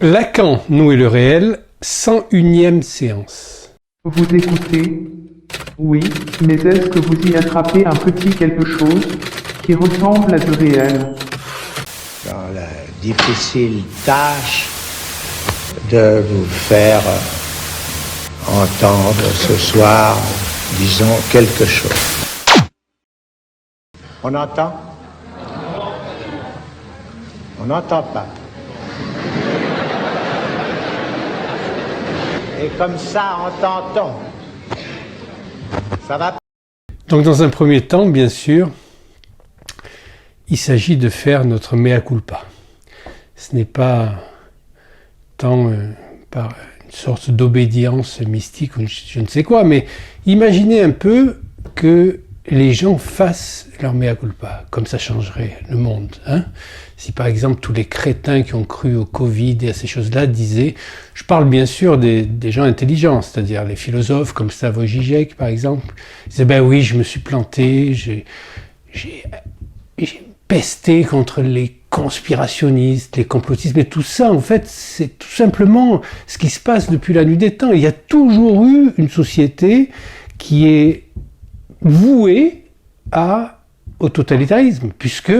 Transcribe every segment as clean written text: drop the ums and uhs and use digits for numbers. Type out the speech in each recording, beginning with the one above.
Lacan, nous et le réel, 101e séance. Vous écoutez? Oui, mais est-ce que vous y attrapez un petit quelque chose qui ressemble à du réel? Dans la difficile tâche de vous faire entendre ce soir, disons, quelque chose. On entend? On n'entend pas. Et comme ça, entend-on. Ça va? Donc dans un premier temps, bien sûr, il s'agit de faire notre mea culpa. Ce n'est pas tant par une sorte d'obédience mystique ou je ne sais quoi, mais imaginez un peu que les gens fassent leur mea culpa, comme ça changerait le monde. Hein? Si par exemple tous les crétins qui ont cru au Covid et à ces choses-là disaient, je parle bien sûr des gens intelligents, c'est-à-dire les philosophes comme Slavoj Žižek par exemple, ils disaient ben oui, je me suis planté, j'ai pesté contre les conspirationnistes, les complotistes, mais tout ça en fait c'est tout simplement ce qui se passe depuis la nuit des temps. Il y a toujours eu une société qui est voué au totalitarisme, puisque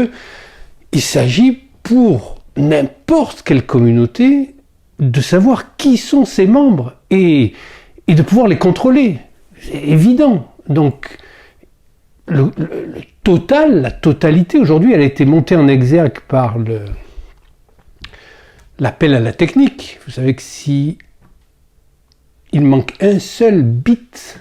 il s'agit pour n'importe quelle communauté de savoir qui sont ses membres et de pouvoir les contrôler. C'est évident. Donc, le total, la totalité, aujourd'hui, elle a été montée en exergue par l'appel à la technique. Vous savez que si il manque un seul bit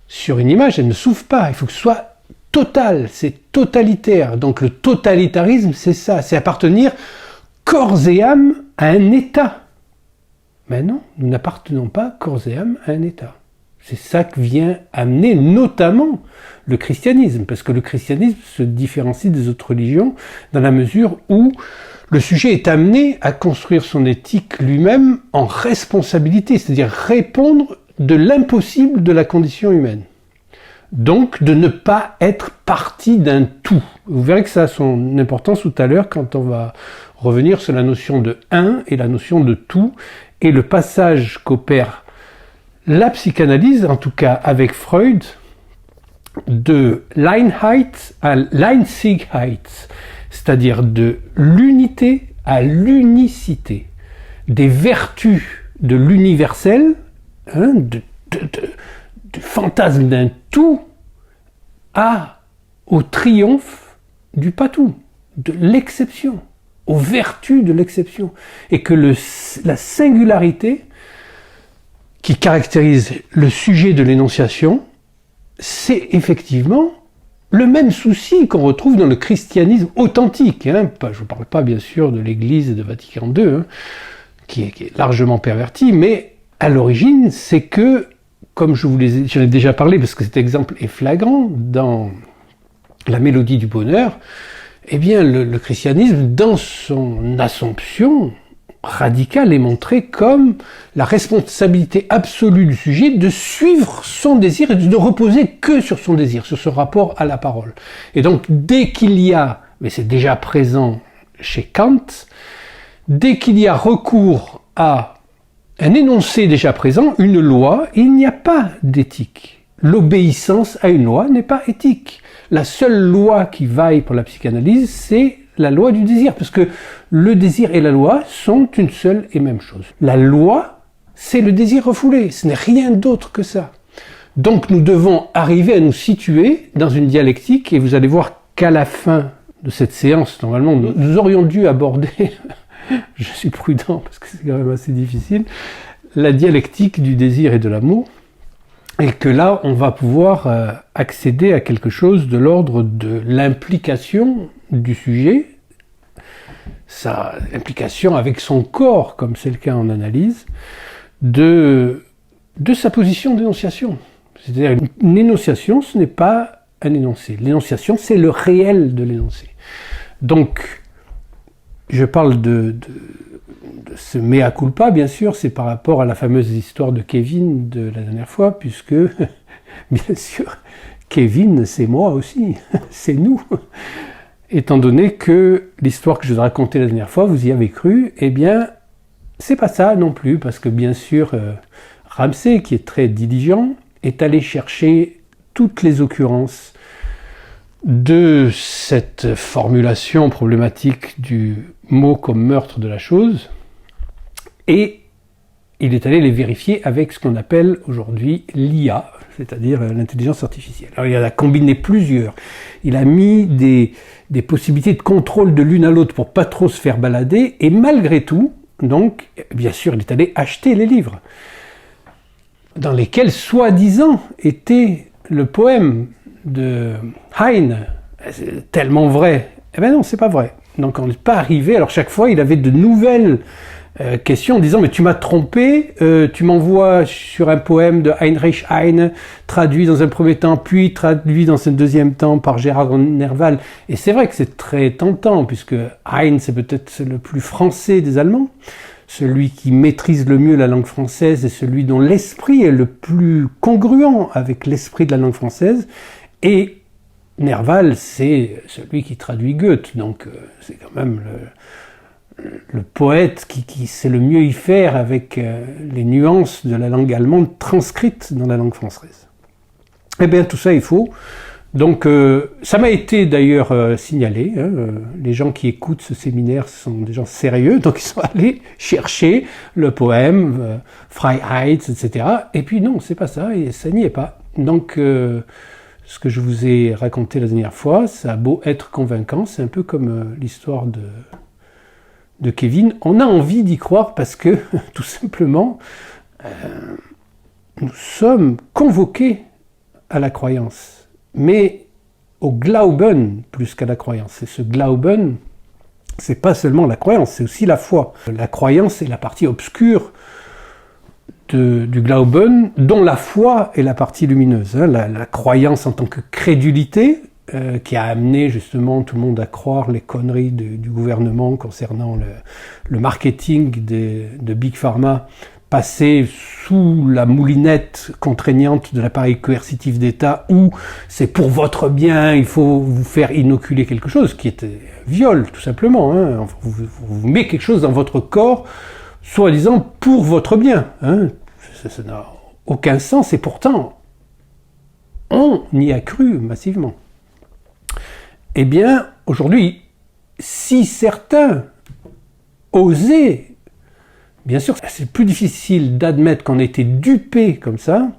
sur une image, elle ne s'ouvre pas. Il faut que ce soit total, c'est totalitaire. Donc le totalitarisme, c'est ça, c'est appartenir corps et âme à un État. Mais non, nous n'appartenons pas corps et âme à un État. C'est ça que vient amener notamment le christianisme, parce que le christianisme se différencie des autres religions dans la mesure où le sujet est amené à construire son éthique lui-même en responsabilité, c'est-à-dire répondre de l'impossible de la condition humaine. Donc, de ne pas être partie d'un tout. Vous verrez que ça a son importance tout à l'heure quand on va revenir sur la notion de un et la notion de tout et le passage qu'opère la psychanalyse, en tout cas avec Freud, de l'Einheit à l'Einzigkeit, c'est-à-dire de l'unité à l'unicité, des vertus de l'universel, du fantasme d'un tout au triomphe du pas tout, de l'exception, aux vertus de l'exception. Et que la singularité qui caractérise le sujet de l'énonciation, c'est effectivement le même souci qu'on retrouve dans le christianisme authentique. Je ne parle pas bien sûr de l'Église de Vatican II, qui est largement pervertie, mais à l'origine, c'est que, comme j'en ai déjà parlé, parce que cet exemple est flagrant, dans la mélodie du bonheur, eh bien, le christianisme, dans son assomption radicale, est montré comme la responsabilité absolue du sujet de suivre son désir et de ne reposer que sur son désir, sur ce rapport à la parole. Et donc, dès qu'il y a, mais c'est déjà présent chez Kant, dès qu'il y a recours à un énoncé déjà présent, une loi, il n'y a pas d'éthique. L'obéissance à une loi n'est pas éthique. La seule loi qui vaille pour la psychanalyse, c'est la loi du désir, parce que le désir et la loi sont une seule et même chose. La loi, c'est le désir refoulé, ce n'est rien d'autre que ça. Donc nous devons arriver à nous situer dans une dialectique, et vous allez voir qu'à la fin de cette séance, normalement, nous aurions dû aborder, je suis prudent parce que c'est quand même assez difficile, la dialectique du désir et de l'amour, et que là, on va pouvoir accéder à quelque chose de l'ordre de l'implication du sujet, sa implication avec son corps, comme c'est le cas en analyse, de sa position d'énonciation. C'est-à-dire une énonciation, ce n'est pas un énoncé. L'énonciation, c'est le réel de l'énoncé. Donc, je parle de ce mea culpa, bien sûr, c'est par rapport à la fameuse histoire de Kevin de la dernière fois, puisque, bien sûr, Kevin, c'est moi aussi, c'est nous. Étant donné que l'histoire que je vous ai racontée la dernière fois, vous y avez cru, eh bien, c'est pas ça non plus, parce que bien sûr, Ramsay, qui est très diligent, est allé chercher toutes les occurrences de cette formulation problématique du mot comme meurtre de la chose, et il est allé les vérifier avec ce qu'on appelle aujourd'hui l'IA, c'est-à-dire l'intelligence artificielle. Alors il en a combiné plusieurs. Il a mis des possibilités de contrôle de l'une à l'autre pour pas trop se faire balader, et malgré tout, donc, bien sûr, il est allé acheter les livres, dans lesquels, soi-disant, était le poème de Heine. C'est tellement vrai. Eh bien non, c'est pas vrai. Donc on n'est pas arrivé. Alors chaque fois, il avait de nouvelles questions en disant « Mais tu m'as trompé, tu m'envoies sur un poème de Heinrich Heine, traduit dans un premier temps, puis traduit dans un deuxième temps par Gérard Nerval. » Et c'est vrai que c'est très tentant, puisque Heine, c'est peut-être le plus français des Allemands, celui qui maîtrise le mieux la langue française et celui dont l'esprit est le plus congruent avec l'esprit de la langue française. Et Nerval, c'est celui qui traduit Goethe, donc c'est quand même le poète qui sait le mieux y faire avec les nuances de la langue allemande transcrites dans la langue française. Eh bien, tout ça est faux. Donc, ça m'a été d'ailleurs signalé. Les gens qui écoutent ce séminaire sont des gens sérieux, donc ils sont allés chercher le poème Freiheit, etc. Et puis non, c'est pas ça, et ça n'y est pas. Donc, ce que je vous ai raconté la dernière fois, ça a beau être convaincant, c'est un peu comme l'histoire de Kevin. On a envie d'y croire parce que, tout simplement, nous sommes convoqués à la croyance. Mais au Glauben plus qu'à la croyance. Et ce Glauben, c'est pas seulement la croyance, c'est aussi la foi. La croyance est la partie obscure du Glauben, dont la foi est la partie lumineuse. La croyance en tant que crédulité, qui a amené justement tout le monde à croire les conneries du gouvernement concernant le marketing de Big Pharma, passé sous la moulinette contraignante de l'appareil coercitif d'État, où c'est pour votre bien, il faut vous faire inoculer quelque chose, qui est viol, tout simplement. Vous mettez quelque chose dans votre corps, soi-disant pour votre bien. Ça n'a aucun sens, et pourtant, on y a cru massivement. Eh bien, aujourd'hui, si certains osaient, bien sûr, c'est plus difficile d'admettre qu'on a été dupé comme ça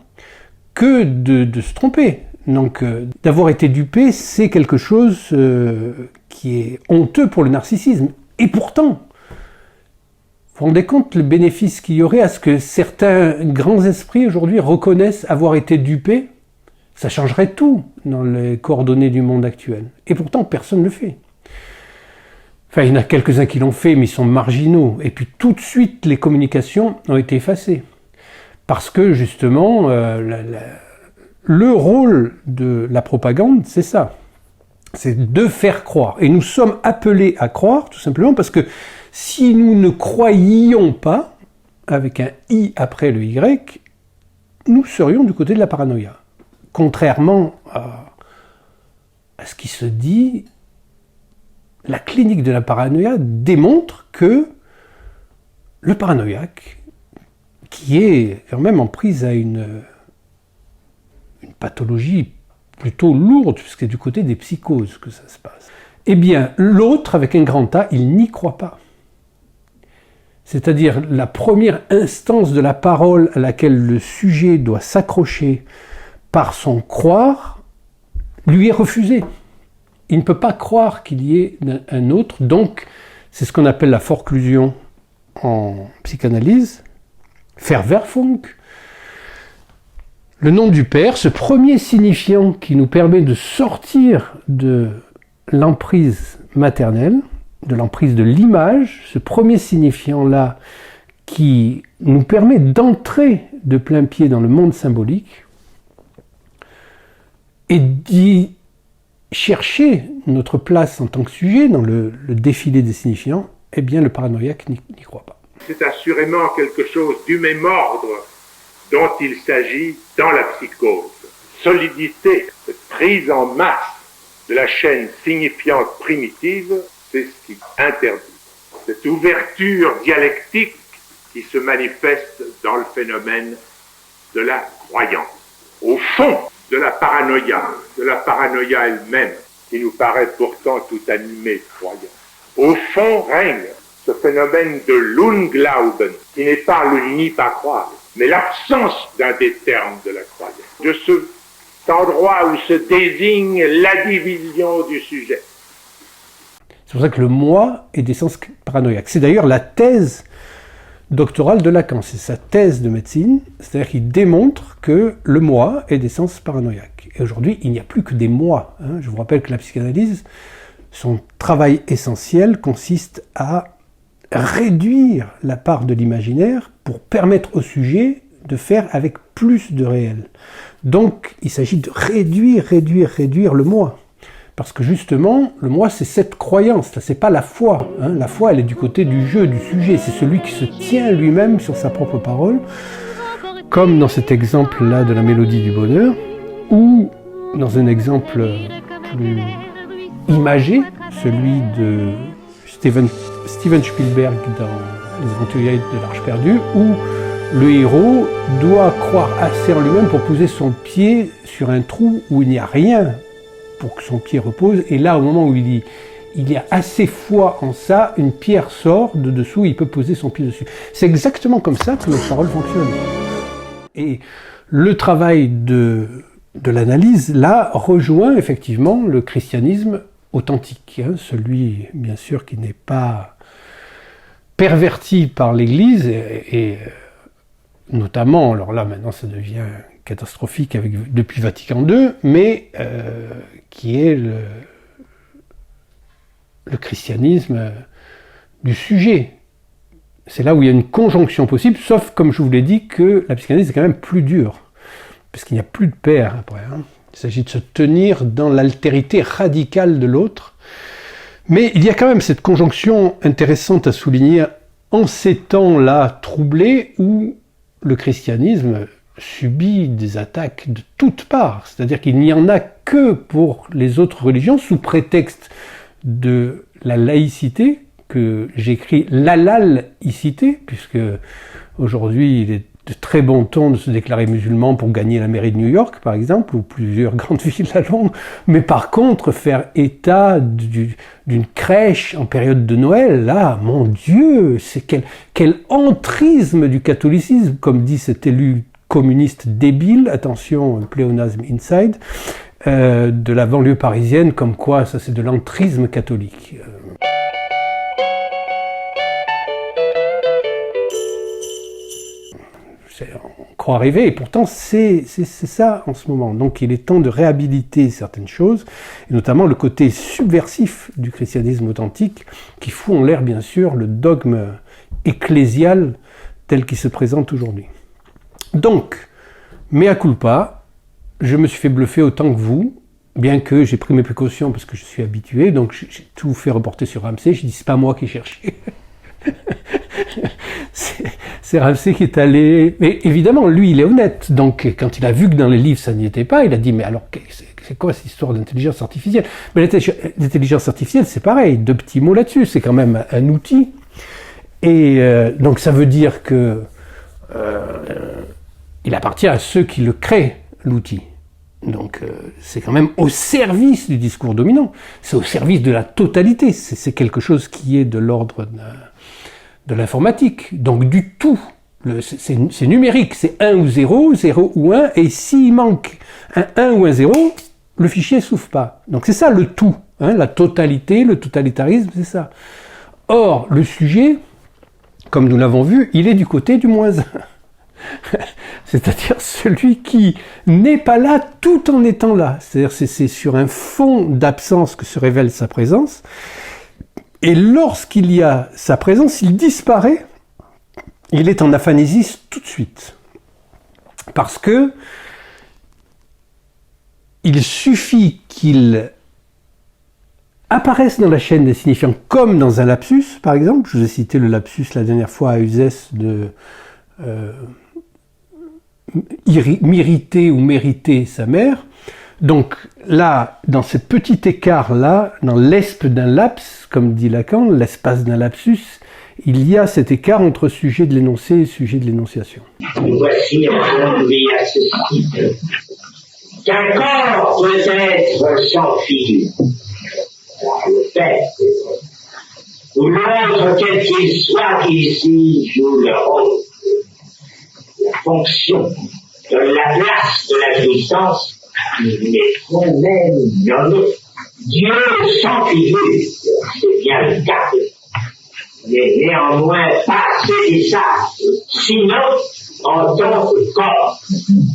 que de se tromper. Donc, d'avoir été dupé, c'est quelque chose qui est honteux pour le narcissisme. Et pourtant, vous vous rendez compte le bénéfice qu'il y aurait à ce que certains grands esprits aujourd'hui reconnaissent avoir été dupés? Ça changerait tout dans les coordonnées du monde actuel. Et pourtant, personne ne le fait. Enfin, il y en a quelques-uns qui l'ont fait, mais ils sont marginaux. Et puis tout de suite, les communications ont été effacées. Parce que justement, le rôle de la propagande, c'est ça. C'est de faire croire. Et nous sommes appelés à croire, tout simplement, parce que si nous ne croyions pas, avec un I après le Y, nous serions du côté de la paranoïa. Contrairement à ce qui se dit, la clinique de la paranoïa démontre que le paranoïaque, qui est quand même en prise à une pathologie plutôt lourde, puisque c'est du côté des psychoses que ça se passe, eh bien, l'autre, avec un grand A, il n'y croit pas. C'est-à-dire la première instance de la parole à laquelle le sujet doit s'accrocher par son croire, lui est refusée. Il ne peut pas croire qu'il y ait un autre, donc c'est ce qu'on appelle la forclusion en psychanalyse, Verwerfung. Le nom du Père, ce premier signifiant qui nous permet de sortir de l'emprise maternelle, de l'emprise de l'image, ce premier signifiant-là qui nous permet d'entrer de plein pied dans le monde symbolique et d'y chercher notre place en tant que sujet dans le défilé des signifiants, eh bien le paranoïaque n'y croit pas. C'est assurément quelque chose du même ordre dont il s'agit dans la psychose. Solidité, cette prise en masse de la chaîne signifiante primitive, c'est ce qui interdit. Cette ouverture dialectique qui se manifeste dans le phénomène de la croyance. Au fond de la paranoïa elle-même, qui nous paraît pourtant tout animée de croyance. Au fond règne ce phénomène de l'Unglauben, qui n'est pas le n'y pas croire, mais l'absence d'un des termes de la croyance, de cet endroit où se désigne la division du sujet. C'est pour ça que le moi est d'essence paranoïaque. C'est d'ailleurs la thèse doctorale de Lacan, c'est sa thèse de médecine, c'est-à-dire qu'il démontre que le moi est d'essence paranoïaque. Et aujourd'hui, il n'y a plus que des moi. Je vous rappelle que la psychanalyse, son travail essentiel consiste à réduire la part de l'imaginaire pour permettre au sujet de faire avec plus de réel. Donc, il s'agit de réduire le moi. Parce que justement, le moi, c'est cette croyance, c'est pas la foi. La foi, elle est du côté du jeu, du sujet. C'est celui qui se tient lui-même sur sa propre parole, comme dans cet exemple-là de la mélodie du bonheur, ou dans un exemple plus imagé, celui de Steven Spielberg dans Les Aventuriers de l'Arche perdue, où le héros doit croire assez en lui-même pour poser son pied sur un trou où il n'y a rien pour que son pied repose, et là, au moment où il y a assez foi en ça, une pierre sort de dessous, il peut poser son pied dessus. C'est exactement comme ça que notre parole fonctionne. Et le travail de l'analyse, là, rejoint effectivement le christianisme authentique, celui, bien sûr, qui n'est pas perverti par l'Église, et notamment, alors là, maintenant, ça devient catastrophique depuis Vatican II, mais qui est le christianisme du sujet. C'est là où il y a une conjonction possible, sauf, comme je vous l'ai dit, que la psychanalyse est quand même plus dure, parce qu'il n'y a plus de père après. Il s'agit de se tenir dans l'altérité radicale de l'autre. Mais il y a quand même cette conjonction intéressante à souligner en ces temps-là troublés où le christianisme subit des attaques de toutes parts. C'est-à-dire qu'il n'y en a que pour les autres religions, sous prétexte de la laïcité, que j'écris l'alalicité, puisque aujourd'hui il est de très bon ton de se déclarer musulman pour gagner la mairie de New York, par exemple, ou plusieurs grandes villes à Londres, mais par contre, faire état d'une crèche en période de Noël, là, mon Dieu, c'est quel entrisme du catholicisme, comme dit cet élu communiste débile, attention, pléonasme inside, de la banlieue parisienne, comme quoi ça c'est de l'entrisme catholique. On croit rêver, et pourtant c'est ça en ce moment. Donc il est temps de réhabiliter certaines choses, et notamment le côté subversif du christianisme authentique, qui fout en l'air bien sûr le dogme ecclésial tel qu'il se présente aujourd'hui. Donc, mea culpa, je me suis fait bluffer autant que vous, bien que j'ai pris mes précautions parce que je suis habitué, donc j'ai tout fait reporter sur Ramsay, j'ai dit c'est pas moi qui ai cherché. C'est Ramsay qui est allé... Mais évidemment, lui, il est honnête. Donc, quand il a vu que dans les livres, ça n'y était pas, il a dit, mais alors, c'est quoi cette histoire d'intelligence artificielle? Mais l'intelligence artificielle, c'est pareil. 2 petits mots là-dessus. C'est quand même un outil. Et donc, ça veut dire que il appartient à ceux qui le créent, l'outil. Donc, c'est quand même au service du discours dominant. C'est au service de la totalité. C'est quelque chose qui est de l'ordre de l'informatique, donc du tout. C'est numérique, c'est 1 ou 0, 0 ou 1, et s'il manque un 1 ou un 0, le fichier ne s'ouvre pas. Donc c'est ça le tout, la totalité, le totalitarisme, c'est ça. Or, le sujet, comme nous l'avons vu, il est du côté du moins 1. C'est-à-dire celui qui n'est pas là tout en étant là. C'est-à-dire c'est sur un fond d'absence que se révèle sa présence. Et lorsqu'il y a sa présence, il disparaît, il est en aphanésis tout de suite. Parce que il suffit qu'il apparaisse dans la chaîne des signifiants comme dans un lapsus, par exemple. Je vous ai cité le lapsus la dernière fois à Uzès de m'irriter ou mériter sa mère. Donc là, dans ce petit écart-là, dans l'espace d'un laps, comme dit Lacan, l'espace d'un lapsus, il y a cet écart entre sujet de l'énoncé et sujet de l'énonciation. Voici conduit à ce titre qu'un corps peut être sans fil, le fait, ou l'autre quel qu'il soit qui ici joue le rôle, la fonction de la place de la jouissance, mais qu'on même nommer Dieu sans figure, c'est bien le cas, mais néanmoins pas saisissable, sinon en tant que corps.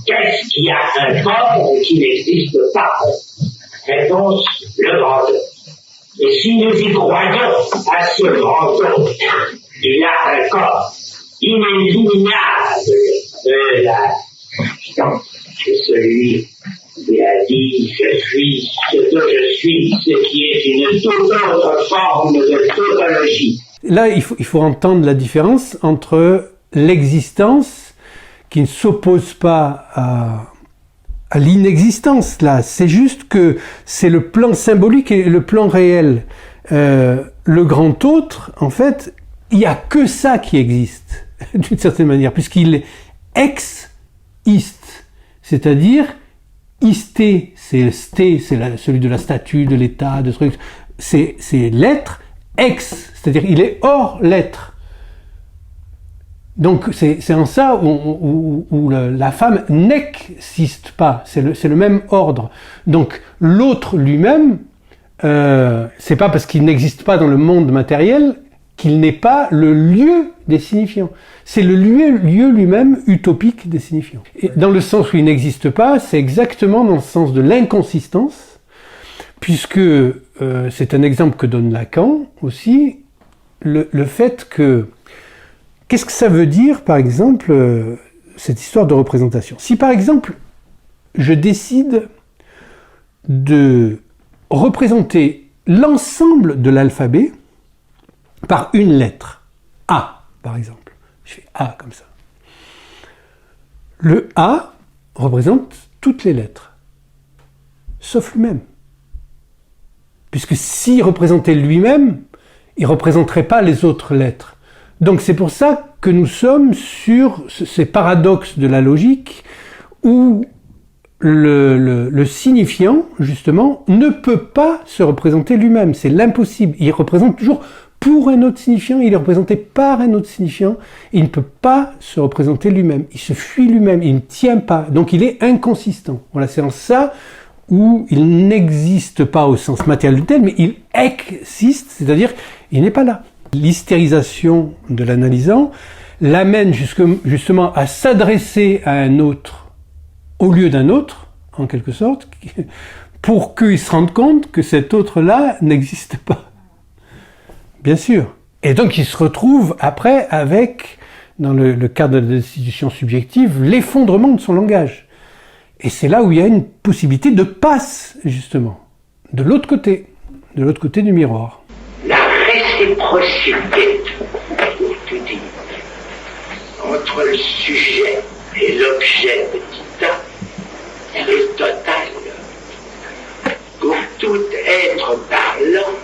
Qu'est-ce qu'il y a un corps qui n'existe pas? Réponse, le grand homme. Et si nous y croyons à ce grand homme, il a un corps inéliminable c'est celui qui a dit je suis ce que je suis, ce qui est une toute autre forme de tautologie. Là, il faut entendre la différence entre l'existence qui ne s'oppose pas à l'inexistence. Là, c'est juste que c'est le plan symbolique et le plan réel. Le grand autre, en fait, il n'y a que ça qui existe, d'une certaine manière, puisqu'il est ex-ist, c'est-à-dire isté, c'est sté, c'est celui de la statue, de l'état, de truc, c'est l'être ex, c'est-à-dire il est hors l'être. Donc c'est en ça où la femme n'existe pas, c'est le même ordre. Donc l'autre lui-même, c'est pas parce qu'il n'existe pas dans le monde matériel qu'il n'est pas le lieu des signifiants. C'est le lieu lui-même utopique des signifiants. Et dans le sens où il n'existe pas, c'est exactement dans le sens de l'inconsistance, puisque c'est un exemple que donne Lacan aussi, le fait que... Qu'est-ce que ça veut dire, par exemple, cette histoire de représentation? Si, par exemple, je décide de représenter l'ensemble de l'alphabet par une lettre, A, par exemple. Je fais A comme ça. Le A représente toutes les lettres, sauf lui-même. Puisque s'il représentait lui-même, il ne représenterait pas les autres lettres. Donc c'est pour ça que nous sommes sur ces paradoxes de la logique où le signifiant, justement, ne peut pas se représenter lui-même. C'est l'impossible. Il représente toujours pour un autre signifiant, il est représenté par un autre signifiant, et il ne peut pas se représenter lui-même. Il se fuit lui-même, il ne tient pas. Donc il est inconsistant. Voilà, c'est en ça où il n'existe pas au sens matériel du terme, mais il existe, c'est-à-dire il n'est pas là. L'hystérisation de l'analysant l'amène justement à s'adresser à un autre au lieu d'un autre, en quelque sorte, pour qu'il se rende compte que cet autre-là n'existe pas. Bien sûr. Et donc il se retrouve après avec, dans le cadre de la destitution subjective, l'effondrement de son langage. Et c'est là où il y a une possibilité de passe, justement, de l'autre côté du miroir. La réciprocité, pour tout dire, entre le sujet et l'objet de Tita est totale. Pour tout être parlant,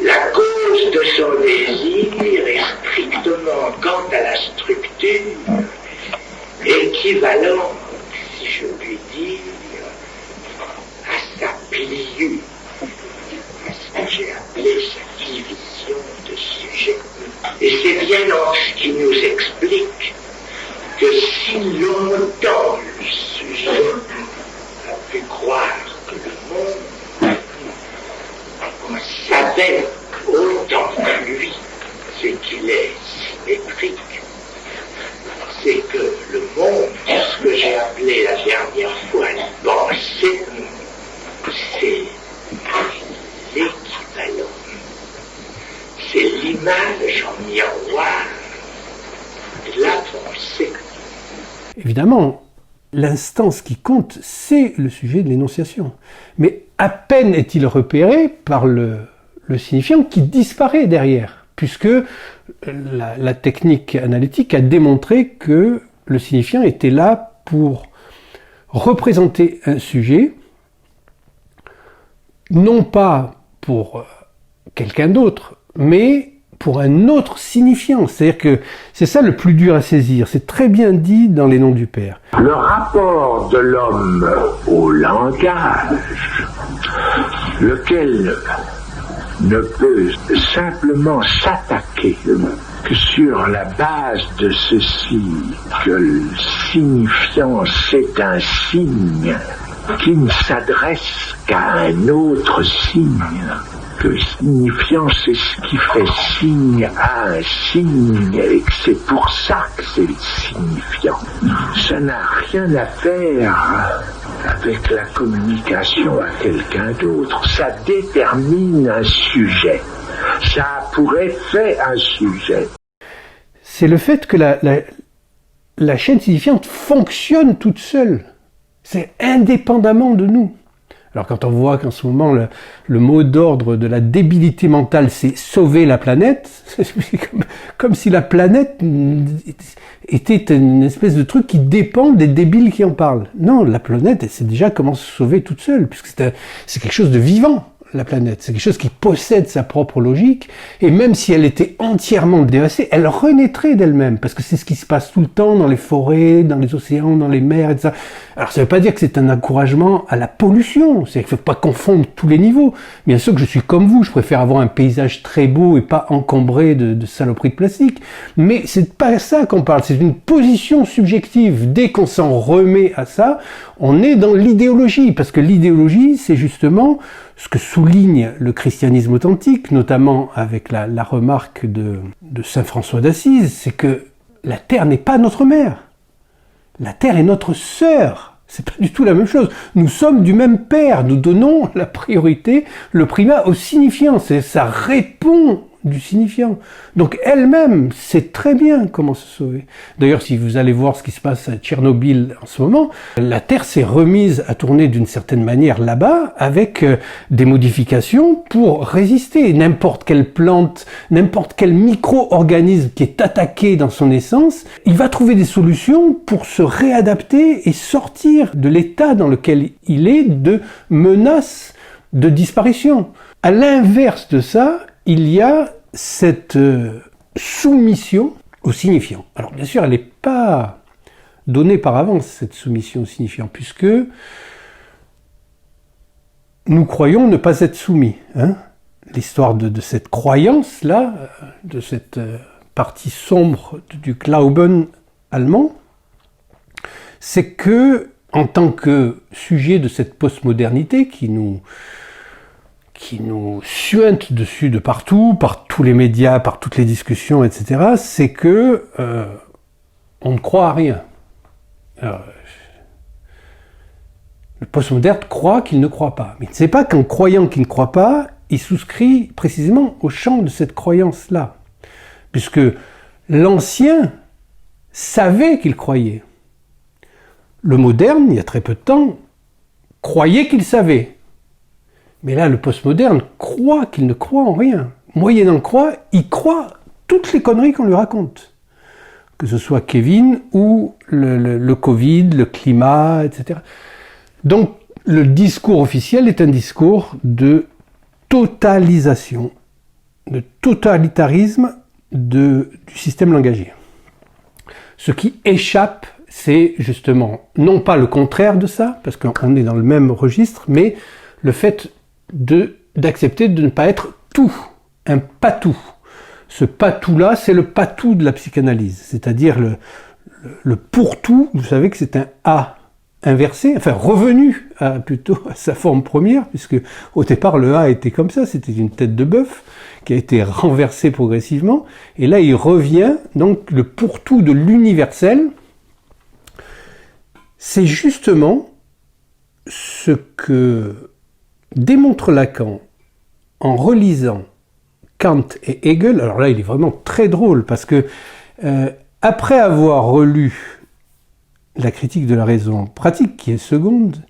la cause de son désir est strictement, quant à la structure, équivalente, si je puis dire, à sa pliure, à ce que j'ai appelé sa division de sujet. Et c'est bien ce qui nous explique que si longtemps le sujet a pu croire que le monde savait autant que lui ce qu'il est symétrique, c'est que le monde, ce que j'ai appelé la dernière fois une pensée, c'est l'équivalent. C'est l'image en miroir de la pensée. Évidemment, l'instance qui compte, c'est le sujet de l'énonciation. Mais à peine est-il repéré par le signifiant qui disparaît derrière, puisque la technique analytique a démontré que le signifiant était là pour représenter un sujet, non pas pour quelqu'un d'autre, mais pour un autre signifiant. C'est-à-dire que c'est ça le plus dur à saisir. C'est très bien dit dans Les Noms du Père. Le rapport de l'homme au langage, lequel ne peut simplement s'attaquer que sur la base de ceci, que le signifiant c'est un signe qui ne s'adresse qu'à un autre signe, que le signifiant c'est ce qui fait signe à un signe et que c'est pour ça que c'est le signifiant. Ça n'a rien à faire avec la communication à quelqu'un d'autre. Ça détermine un sujet. Ça a pour effet un sujet. C'est le fait que la chaîne signifiante fonctionne toute seule. C'est indépendamment de nous. Alors quand on voit qu'en ce moment le mot d'ordre de la débilité mentale c'est sauver la planète, c'est comme si la planète était une espèce de truc qui dépend des débiles qui en parlent. Non, la planète elle sait déjà comment se sauver toute seule, puisque c'est quelque chose de vivant. La planète, c'est quelque chose qui possède sa propre logique, et même si elle était entièrement dévastée, elle renaîtrait d'elle-même, parce que c'est ce qui se passe tout le temps dans les forêts, dans les océans, dans les mers, etc. Alors ça veut pas dire que c'est un encouragement à la pollution, c'est qu'il faut pas confondre tous les niveaux. Bien sûr que je suis comme vous, je préfère avoir un paysage très beau et pas encombré de saloperies de plastique, mais c'est pas ça qu'on parle, c'est une position subjective. Dès qu'on s'en remet à ça, on est dans l'idéologie, parce que l'idéologie, c'est justement ce que souligne le christianisme authentique, notamment avec la remarque de saint François d'Assise, c'est que la terre n'est pas notre mère. La terre est notre sœur. C'est pas du tout la même chose. Nous sommes du même père. Nous donnons la priorité, le primat au signifiant. Ça répond du signifiant. Donc elle-même sait très bien comment se sauver. D'ailleurs, si vous allez voir ce qui se passe à Tchernobyl en ce moment, la Terre s'est remise à tourner d'une certaine manière là-bas avec des modifications pour résister. N'importe quelle plante, n'importe quel micro-organisme qui est attaqué dans son essence, il va trouver des solutions pour se réadapter et sortir de l'état dans lequel il est de menace de disparition. À l'inverse de ça, il y a cette soumission au signifiant. Alors bien sûr, elle n'est pas donnée par avance, cette soumission au signifiant, puisque nous croyons ne pas être soumis. L'histoire de cette croyance-là, de cette partie sombre du Glauben allemand, c'est que, en tant que sujet de cette postmodernité qui nous suinte dessus de partout, par tous les médias, par toutes les discussions, etc., c'est que on ne croit à rien. Alors, le postmoderne croit qu'il ne croit pas. Mais il ne sait pas qu'en croyant qu'il ne croit pas, il souscrit précisément au champ de cette croyance-là. Puisque l'ancien savait qu'il croyait. Le moderne, il y a très peu de temps, croyait qu'il savait. Mais là, le postmoderne croit qu'il ne croit en rien. Moyennant croit, il croit toutes les conneries qu'on lui raconte. Que ce soit Kevin ou le Covid, le climat, etc. Donc, le discours officiel est un discours de totalisation, de totalitarisme du système langagier. Ce qui échappe, c'est justement, non pas le contraire de ça, parce qu'on est dans le même registre, mais le fait d'accepter de ne pas être tout, un patou. Ce patou-là, c'est le patou de la psychanalyse, c'est-à-dire le pour-tout, vous savez que c'est un A inversé, enfin revenu plutôt à sa forme première, puisque au départ le A était comme ça, c'était une tête de bœuf qui a été renversée progressivement, et là il revient, donc le pour-tout de l'universel, c'est justement ce que démontre Lacan en relisant Kant et Hegel. Alors là, il est vraiment très drôle parce que après avoir relu la critique de la raison pratique, qui est seconde,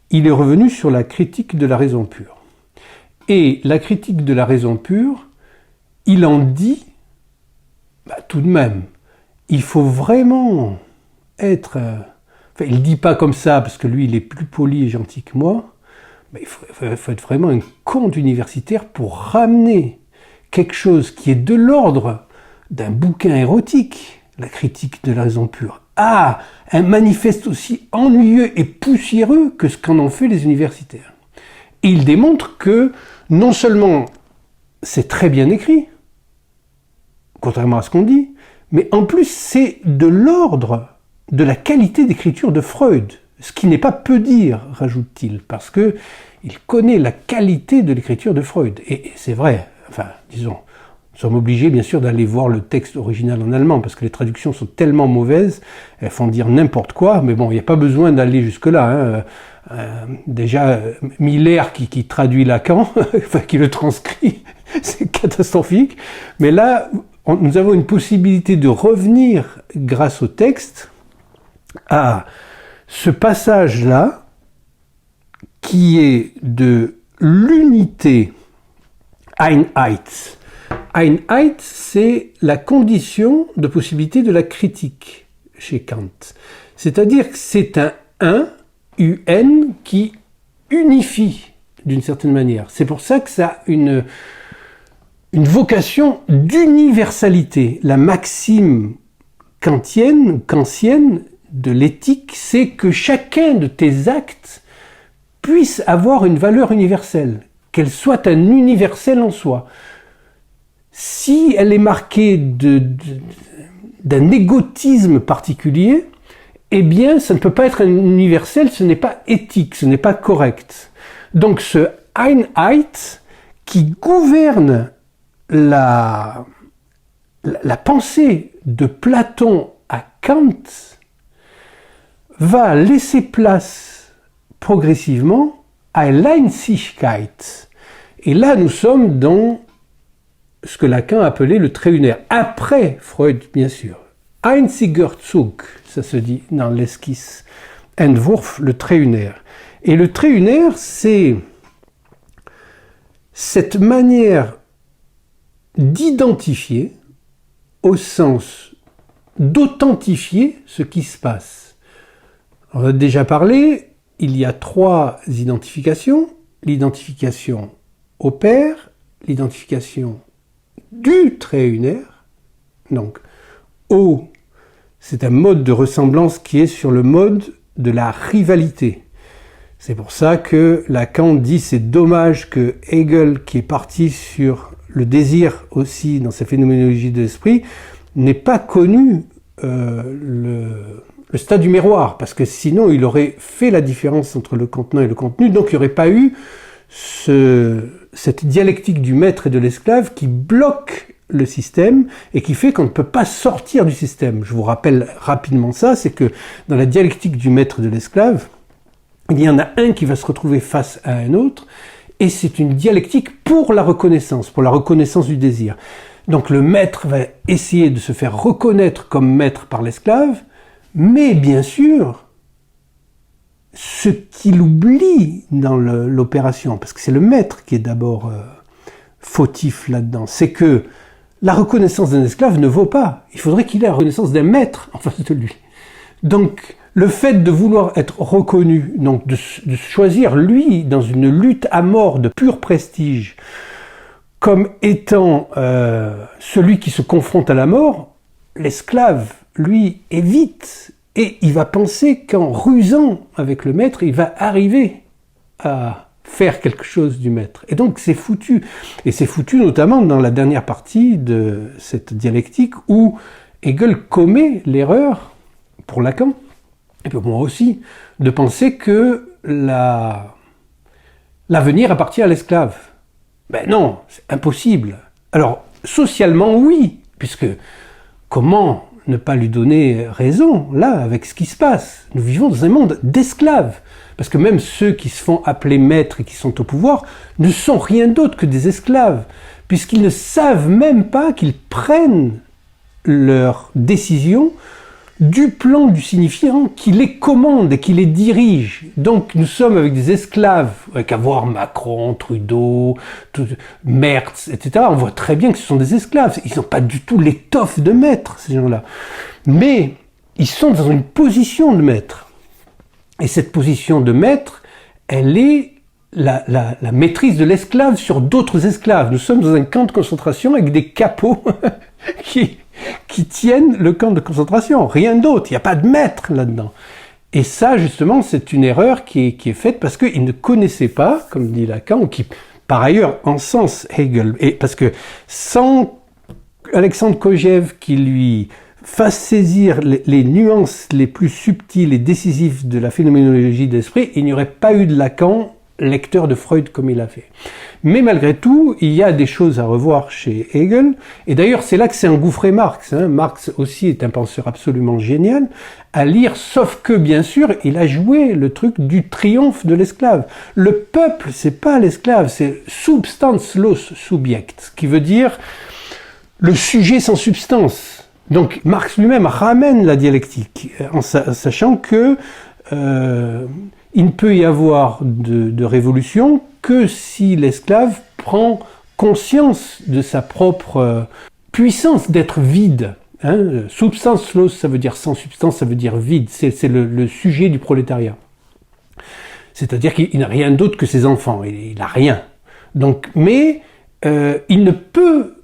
il est revenu sur la critique de la raison pure. Et la critique de la raison pure, il en dit, tout de même, il faut vraiment être... Enfin, il ne dit pas comme ça, parce que lui, il est plus poli et gentil que moi, mais il faut être vraiment un con d'universitaire pour ramener quelque chose qui est de l'ordre d'un bouquin érotique, la critique de la raison pure, à un manifeste aussi ennuyeux et poussiéreux que ce qu'en ont fait les universitaires. Et il démontre que non seulement c'est très bien écrit, contrairement à ce qu'on dit, mais en plus c'est de l'ordre de la qualité d'écriture de Freud, ce qui n'est pas peu dire, rajoute-t-il, parce que il connaît la qualité de l'écriture de Freud. Et c'est vrai, enfin, disons, nous sommes obligés bien sûr d'aller voir le texte original en allemand, parce que les traductions sont tellement mauvaises, elles font dire n'importe quoi, mais bon, il n'y a pas besoin d'aller jusque-là. Déjà, Miller qui traduit Lacan, enfin qui le transcrit, c'est catastrophique. Mais là, nous avons une possibilité de revenir, grâce au texte, à ce passage-là, qui est de l'unité Einheit. Einheit, c'est la condition de possibilité de la critique chez Kant. C'est-à-dire que c'est un 1, UN, qui unifie d'une certaine manière. C'est pour ça que ça a une vocation d'universalité. La maxime kantienne de l'éthique, c'est que chacun de tes actes puisse avoir une valeur universelle, qu'elle soit un universel en soi. Si elle est marquée d'un égotisme particulier, eh bien, ça ne peut pas être un universel, ce n'est pas éthique, ce n'est pas correct. Donc ce Einheit qui gouverne la pensée de Platon à Kant va laisser place progressivement à l'Einzigkeit. Et là, nous sommes dans ce que Lacan appelait le trait unaire. Après Freud, bien sûr. Einziger Zug, ça se dit dans l'esquisse Entwurf, le trait unaire. Et le trait unaire, c'est cette manière d'identifier, au sens d'authentifier ce qui se passe. On a déjà parlé, il y a 3 identifications. L'identification au père, l'identification du trait unaire. Donc, O, c'est un mode de ressemblance qui est sur le mode de la rivalité. C'est pour ça que Lacan dit c'est dommage que Hegel, qui est parti sur le désir aussi dans sa phénoménologie de l'esprit, n'ait pas connu le stade du miroir, parce que sinon il aurait fait la différence entre le contenant et le contenu, donc il n'y aurait pas eu cette dialectique du maître et de l'esclave qui bloque le système et qui fait qu'on ne peut pas sortir du système. Je vous rappelle rapidement ça, c'est que dans la dialectique du maître et de l'esclave, il y en a un qui va se retrouver face à un autre, et c'est une dialectique pour la reconnaissance du désir. Donc le maître va essayer de se faire reconnaître comme maître par l'esclave, mais bien sûr, ce qu'il oublie dans l'opération, parce que c'est le maître qui est d'abord fautif là-dedans, c'est que la reconnaissance d'un esclave ne vaut pas. Il faudrait qu'il ait la reconnaissance d'un maître en face de lui. Donc, le fait de vouloir être reconnu, donc de choisir lui dans une lutte à mort de pur prestige, comme étant celui qui se confronte à la mort, l'esclave, lui, évite. Et il va penser qu'en rusant avec le maître, il va arriver à faire quelque chose du maître. Et donc c'est foutu. Et c'est foutu notamment dans la dernière partie de cette dialectique où Hegel commet l'erreur, pour Lacan, et pour moi aussi, de penser que l'avenir appartient à l'esclave. Ben non, c'est impossible. Alors, socialement, oui, puisque comment ne pas lui donner raison, là, avec ce qui se passe? Nous vivons dans un monde d'esclaves. Parce que même ceux qui se font appeler maîtres et qui sont au pouvoir ne sont rien d'autre que des esclaves, puisqu'ils ne savent même pas qu'ils prennent leurs décisions du plan du signifiant qui les commande et qui les dirige. Donc nous sommes avec des esclaves, avec à voir Macron, Trudeau, Merz, etc. On voit très bien que ce sont des esclaves. Ils n'ont pas du tout l'étoffe de maître, ces gens-là. Mais ils sont dans une position de maître. Et cette position de maître, elle est la maîtrise de l'esclave sur d'autres esclaves. Nous sommes dans un camp de concentration avec des capots qui tiennent le camp de concentration. Rien d'autre. Il n'y a pas de maître là-dedans. Et ça, justement, c'est une erreur qui est faite parce qu'ils ne connaissaient pas, comme dit Lacan, ou qui, par ailleurs, encense Hegel. Et parce que sans Alexandre Kojève qui lui fasse saisir les nuances les plus subtiles et décisives de la phénoménologie de l'esprit, il n'y aurait pas eu de Lacan lecteur de Freud comme il a fait. Mais malgré tout, il y a des choses à revoir chez Hegel, et d'ailleurs c'est là que s'est engouffré Marx. Marx aussi est un penseur absolument génial à lire, sauf que bien sûr, il a joué le truc du triomphe de l'esclave. Le peuple, c'est pas l'esclave, c'est substanzlos subject, ce qui veut dire le sujet sans substance. Donc Marx lui-même ramène la dialectique, en sachant que il ne peut y avoir de révolution que si l'esclave prend conscience de sa propre puissance d'être vide. Substanzlos, ça veut dire sans substance, ça veut dire vide. C'est le sujet du prolétariat. C'est-à-dire qu'il n'a rien d'autre que ses enfants. Il n'a rien. Donc, mais il ne peut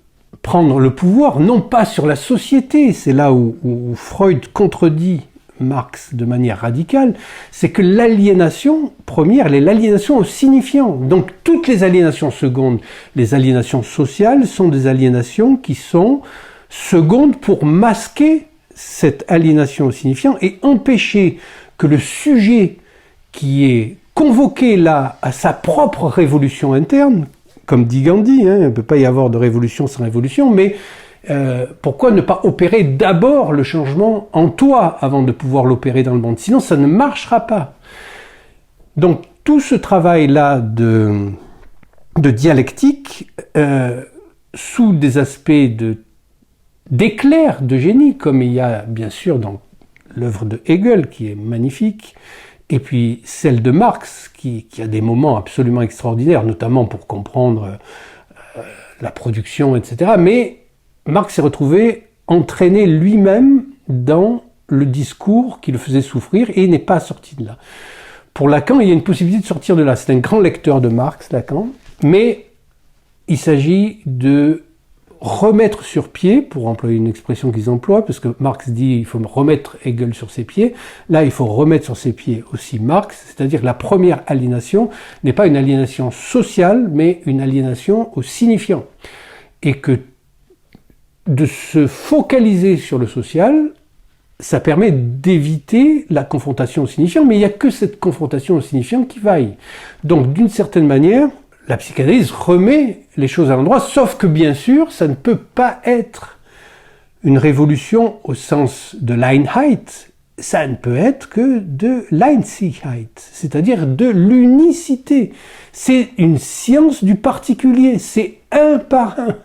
prendre le pouvoir, non pas sur la société. C'est là où Freud contredit Marx de manière radicale, c'est que l'aliénation première, elle est l'aliénation au signifiant. Donc toutes les aliénations secondes, les aliénations sociales, sont des aliénations qui sont secondes pour masquer cette aliénation au signifiant et empêcher que le sujet qui est convoqué là à sa propre révolution interne, comme dit Gandhi, il ne peut pas y avoir de révolution sans révolution, mais pourquoi ne pas opérer d'abord le changement en toi avant de pouvoir l'opérer dans le monde? Sinon, ça ne marchera pas. Donc, tout ce travail-là de dialectique, sous des aspects d'éclair de génie, comme il y a bien sûr dans l'œuvre de Hegel, qui est magnifique, et puis celle de Marx, qui a des moments absolument extraordinaires, notamment pour comprendre la production, etc. Mais Marx s'est retrouvé entraîné lui-même dans le discours qui le faisait souffrir et il n'est pas sorti de là. Pour Lacan, il y a une possibilité de sortir de là. C'est un grand lecteur de Marx, Lacan, mais il s'agit de remettre sur pied, pour employer une expression qu'ils emploient, parce que Marx dit il faut remettre Hegel sur ses pieds. Là, il faut remettre sur ses pieds aussi Marx, c'est-à-dire que la première aliénation n'est pas une aliénation sociale, mais une aliénation au signifiant. Et que de se focaliser sur le social, ça permet d'éviter la confrontation au signifiant, mais il n'y a que cette confrontation au signifiant qui vaille. Donc, d'une certaine manière, la psychanalyse remet les choses à l'endroit, sauf que, bien sûr, ça ne peut pas être une révolution au sens de l'Einheit, ça ne peut être que de l'Einzigkeit, c'est-à-dire de l'unicité. C'est une science du particulier, c'est un par un.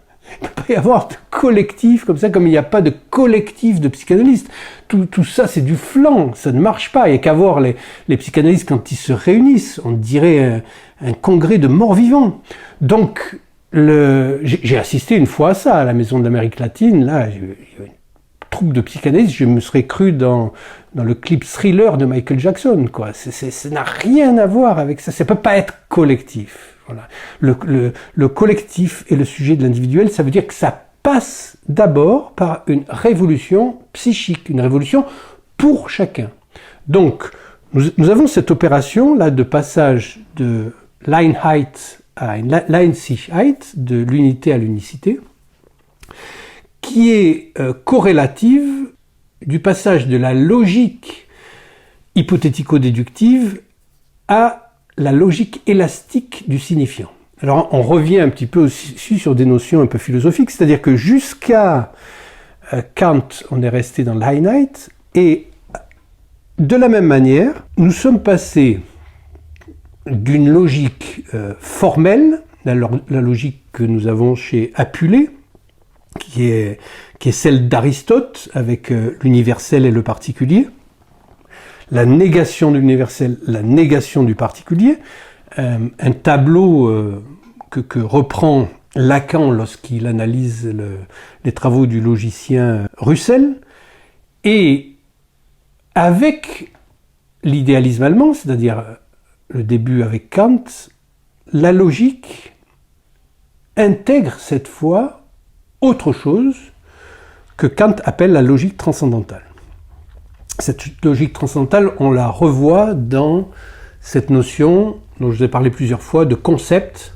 Il ne peut pas y avoir de collectif comme ça, comme il n'y a pas de collectif de psychanalystes. Tout ça, c'est du flan, ça ne marche pas. Il n'y a qu'à voir les psychanalystes quand ils se réunissent. On dirait un congrès de morts-vivants. Donc, j'ai assisté une fois à ça, à la Maison de l'Amérique latine. Là, il y avait une troupe de psychanalystes, je me serais cru dans le clip Thriller de Michael Jackson, quoi. Ça n'a rien à voir avec ça. Ça ne peut pas être collectif. Voilà. Le collectif et le sujet de l'individuel, ça veut dire que ça passe d'abord par une révolution psychique, une révolution pour chacun. Donc, nous avons cette opération-là de passage de l'Einheit à l'Einzigkeit, de l'unité à l'unicité, qui est corrélative du passage de la logique hypothético-déductive à la logique élastique du signifiant. Alors, on revient un petit peu aussi sur des notions un peu philosophiques, c'est-à-dire que jusqu'à Kant, on est resté dans l'Einheit, et de la même manière, nous sommes passés d'une logique formelle, la logique que nous avons chez Apulée, qui est celle d'Aristote, avec l'universel et le particulier, la négation de l'universel, la négation du particulier, un tableau que reprend Lacan lorsqu'il analyse les travaux du logicien Russell, et avec l'idéalisme allemand, c'est-à-dire le début avec Kant, la logique intègre cette fois autre chose que Kant appelle la logique transcendantale. Cette logique transcendantale, on la revoit dans cette notion dont je vous ai parlé plusieurs fois de concept,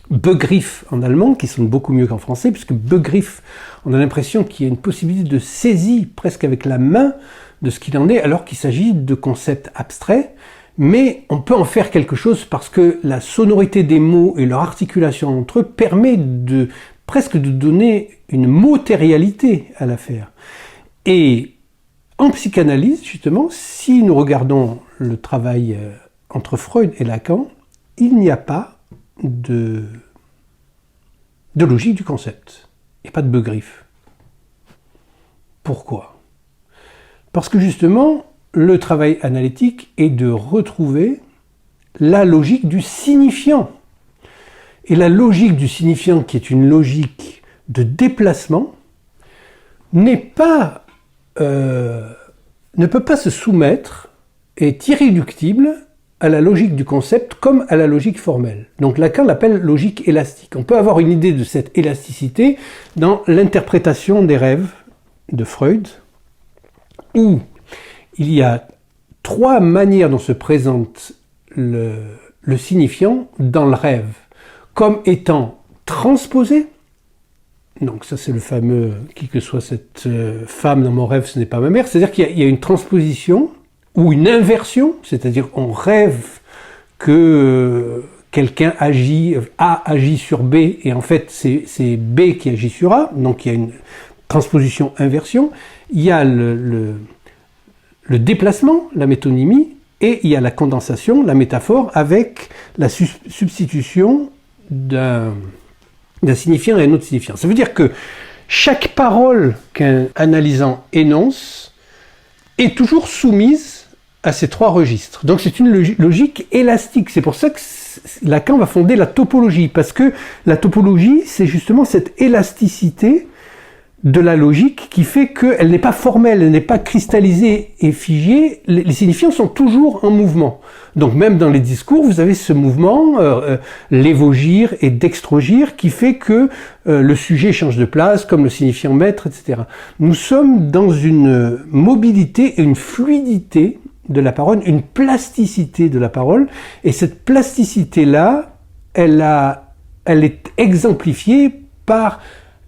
Begriff en allemand, qui sonne beaucoup mieux qu'en français, puisque Begriff, on a l'impression qu'il y a une possibilité de saisie presque avec la main de ce qu'il en est, alors qu'il s'agit de concepts abstraits, mais on peut en faire quelque chose parce que la sonorité des mots et leur articulation entre eux permet presque de donner une matérialité à l'affaire. Et en psychanalyse, justement, si nous regardons le travail entre Freud et Lacan, il n'y a pas de logique du concept, et pas de Begriff. Pourquoi ? Parce que justement, le travail analytique est de retrouver la logique du signifiant. Et la logique du signifiant, qui est une logique de déplacement, ne peut pas se soumettre, est irréductible à la logique du concept comme à la logique formelle. Donc Lacan l'appelle logique élastique. On peut avoir une idée de cette élasticité dans l'interprétation des rêves de Freud, où il y a 3 manières dont se présente le signifiant dans le rêve, comme étant transposé. Donc ça c'est le fameux « qui que soit cette femme dans mon rêve, ce n'est pas ma mère », c'est-à-dire qu'il y a une transposition ou une inversion, c'est-à-dire on rêve que quelqu'un A agit sur B, et en fait c'est B qui agit sur A, donc il y a une transposition-inversion. Il y a le déplacement, la métonymie, et il y a la condensation, la métaphore, avec la substitution d'un signifiant à un autre signifiant. Ça veut dire que chaque parole qu'un analysant énonce est toujours soumise à ces 3 registres. Donc c'est une logique élastique. C'est pour ça que Lacan va fonder la topologie, parce que la topologie, c'est justement cette élasticité de la logique qui fait qu'elle n'est pas formelle, elle n'est pas cristallisée et figée. Les signifiants sont toujours en mouvement. Donc même dans les discours, vous avez ce mouvement, l'évogire et dextrogire, qui fait que le sujet change de place, comme le signifiant maître, etc. Nous sommes dans une mobilité et une fluidité de la parole, une plasticité de la parole, et cette plasticité-là, elle est exemplifiée par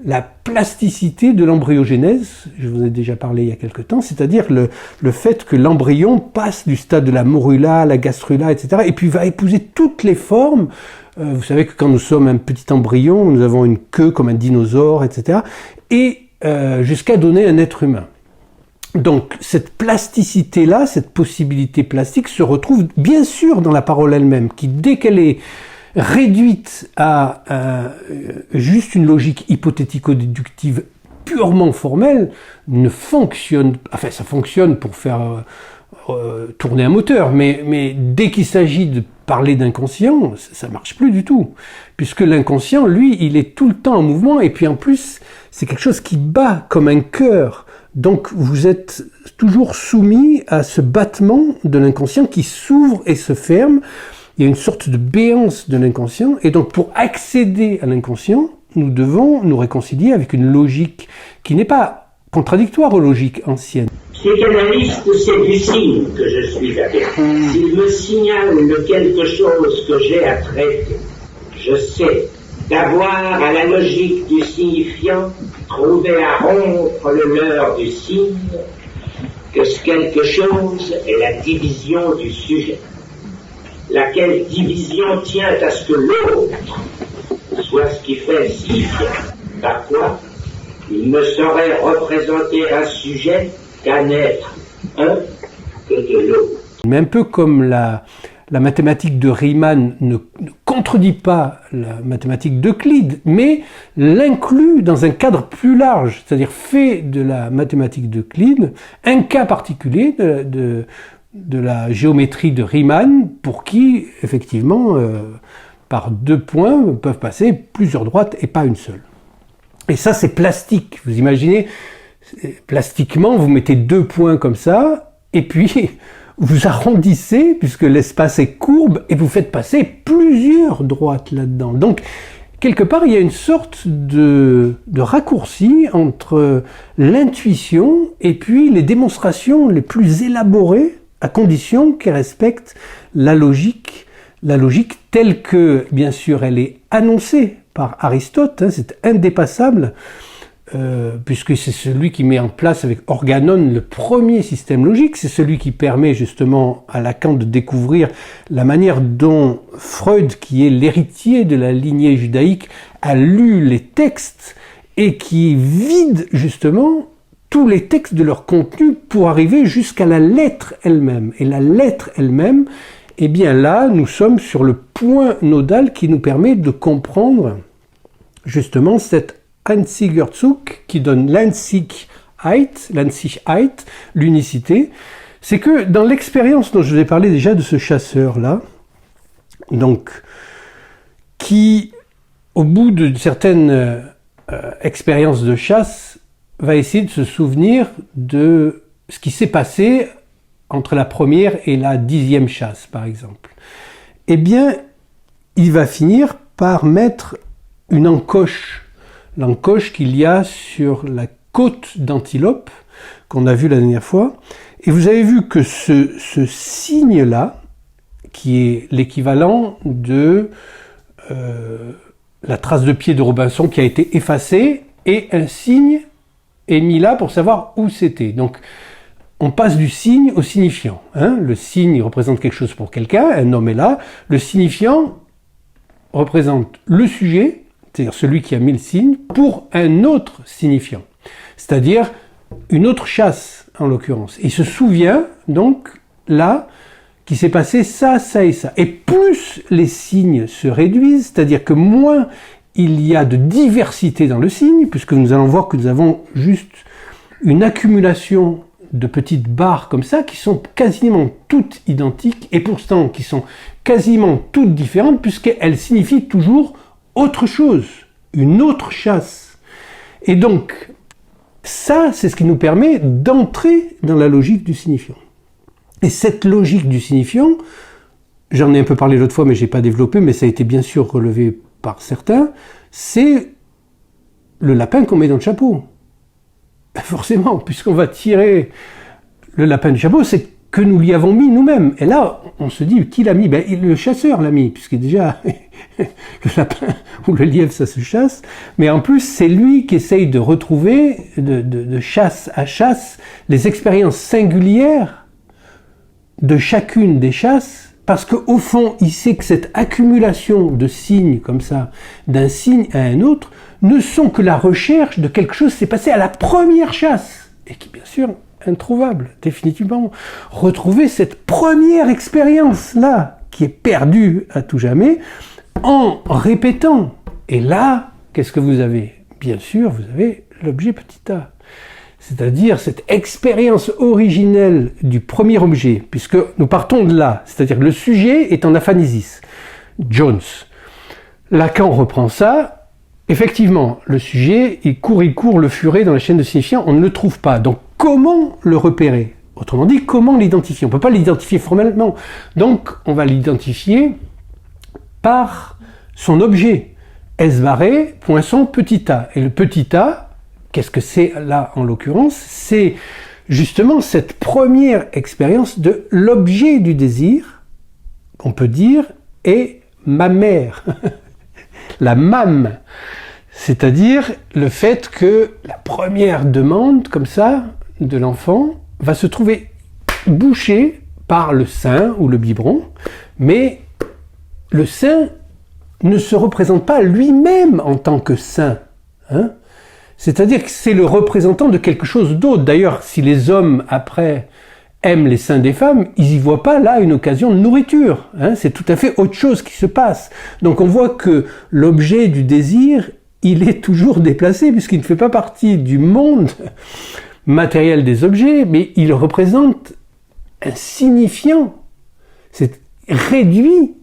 la plasticité de l'embryogénèse, je vous en ai déjà parlé il y a quelque temps, c'est-à-dire le fait que l'embryon passe du stade de la morula, la gastrula, etc., et puis va épouser toutes les formes. Vous savez que quand nous sommes un petit embryon, nous avons une queue comme un dinosaure, etc., et jusqu'à donner un être humain. Donc cette plasticité-là, cette possibilité plastique se retrouve bien sûr dans la parole elle-même, qui dès qu'elle est réduite à juste une logique hypothético-déductive purement formelle, ne fonctionne, enfin ça fonctionne pour faire tourner un moteur, mais dès qu'il s'agit de parler d'inconscient, ça marche plus du tout, puisque l'inconscient, lui, il est tout le temps en mouvement, et puis en plus, c'est quelque chose qui bat comme un cœur. Donc vous êtes toujours soumis à ce battement de l'inconscient qui s'ouvre et se ferme. Il y a une sorte de béance de l'inconscient, et donc pour accéder à l'inconscient, nous devons nous réconcilier avec une logique qui n'est pas contradictoire aux logiques anciennes. Psychanalyste, c'est du signe que je suis avec. S'il me signale quelque chose que j'ai à traiter, je sais d'avoir à la logique du signifiant trouvé à rompre le leurre du signe, que ce quelque chose est la division du sujet, laquelle division tient à ce que l'autre soit ce qui fait signifiant. Par quoi il ne saurait représenter un sujet qu'un être un que de l'autre. Mais un peu comme la mathématique de Riemann ne contredit pas la mathématique d'Euclide, mais l'inclut dans un cadre plus large, c'est-à-dire fait de la mathématique d'Euclide un cas particulier de la géométrie de Riemann, pour qui, effectivement, par 2 points peuvent passer plusieurs droites et pas une seule. Et ça, c'est plastique. Vous imaginez, plastiquement, vous mettez 2 points comme ça, et puis vous arrondissez, puisque l'espace est courbe, et vous faites passer plusieurs droites là-dedans. Donc, quelque part, il y a une sorte de raccourci entre l'intuition et puis les démonstrations les plus élaborées, à condition qu'elles respectent la logique telle que, bien sûr, elle est annoncée par Aristote, hein, c'est indépassable, puisque c'est celui qui met en place avec Organon le premier système logique, c'est celui qui permet justement à Lacan de découvrir la manière dont Freud, qui est l'héritier de la lignée judaïque, a lu les textes et qui vide justement tous les textes de leur contenu pour arriver jusqu'à la lettre elle-même. Et la lettre elle-même, eh bien là, nous sommes sur le point nodal qui nous permet de comprendre justement cette Einzigerzug qui donne l'Einzigkeit, l'unicité. C'est que dans l'expérience dont je vous ai parlé déjà de ce chasseur-là, donc, qui, au bout de certaines expériences de chasse, va essayer de se souvenir de ce qui s'est passé entre la première et la 10e chasse, par exemple. Eh bien, il va finir par mettre une encoche, l'encoche qu'il y a sur la côte d'Antilope, qu'on a vu la dernière fois. Et vous avez vu que ce signe-là, qui est l'équivalent de la trace de pied de Robinson qui a été effacée, et un signe est mis là pour savoir où c'était. Donc, on passe du signe au signifiant. Hein. Le signe représente quelque chose pour quelqu'un, un homme est là. Le signifiant représente le sujet, c'est-à-dire celui qui a mis le signe, pour un autre signifiant. C'est-à-dire une autre chasse, en l'occurrence. Il se souvient, donc, là, qu'il s'est passé ça, ça et ça. Et plus les signes se réduisent, c'est-à-dire que moins il y a de diversité dans le signe, puisque nous allons voir que nous avons juste une accumulation de petites barres comme ça, qui sont quasiment toutes identiques, et pourtant qui sont quasiment toutes différentes, puisqu'elles signifient toujours autre chose, une autre chasse. Et donc, ça, c'est ce qui nous permet d'entrer dans la logique du signifiant. Et cette logique du signifiant, j'en ai un peu parlé l'autre fois, mais je n'ai pas développé, mais ça a été bien sûr relevé par certains, c'est le lapin qu'on met dans le chapeau. Forcément, puisqu'on va tirer le lapin du chapeau, c'est que nous l'y avons mis nous-mêmes. Et là, on se dit, qui l'a mis? Ben, le chasseur l'a mis, puisque déjà, le lapin ou le lièvre, ça se chasse. Mais en plus, c'est lui qui essaye de retrouver, de chasse à chasse, les expériences singulières de chacune des chasses, parce qu'au fond, il sait que cette accumulation de signes comme ça, d'un signe à un autre, ne sont que la recherche de quelque chose qui s'est passé à la première chasse, et qui, bien sûr, introuvable, définitivement. Retrouver cette première expérience-là, qui est perdue à tout jamais, en répétant. Et là, qu'est-ce que vous avez? Bien sûr, vous avez l'objet petit a. C'est-à-dire cette expérience originelle du premier objet, puisque nous partons de là, c'est-à-dire que le sujet est en aphanésis. Jones. Lacan reprend ça. Effectivement, le sujet, il court le furet dans la chaîne de signifiants, on ne le trouve pas. Donc, comment le repérer? Autrement dit, comment l'identifier? On ne peut pas l'identifier formellement. Donc, on va l'identifier par son objet. S-barré, poinçon, petit a. Et le petit a, qu'est-ce que c'est là en l'occurrence? C'est justement cette première expérience de l'objet du désir, qu'on peut dire, est ma mère. La mame. C'est-à-dire le fait que la première demande, comme ça, de l'enfant, va se trouver bouchée par le sein ou le biberon, mais le sein ne se représente pas lui-même en tant que sein. Hein? C'est-à-dire que c'est le représentant de quelque chose d'autre. D'ailleurs, si les hommes, après, aiment les seins des femmes, ils n'y voient pas là une occasion de nourriture. Hein? C'est tout à fait autre chose qui se passe. Donc on voit que l'objet du désir, il est toujours déplacé, puisqu'il ne fait pas partie du monde matériel des objets, mais il représente un signifiant. C'est réduit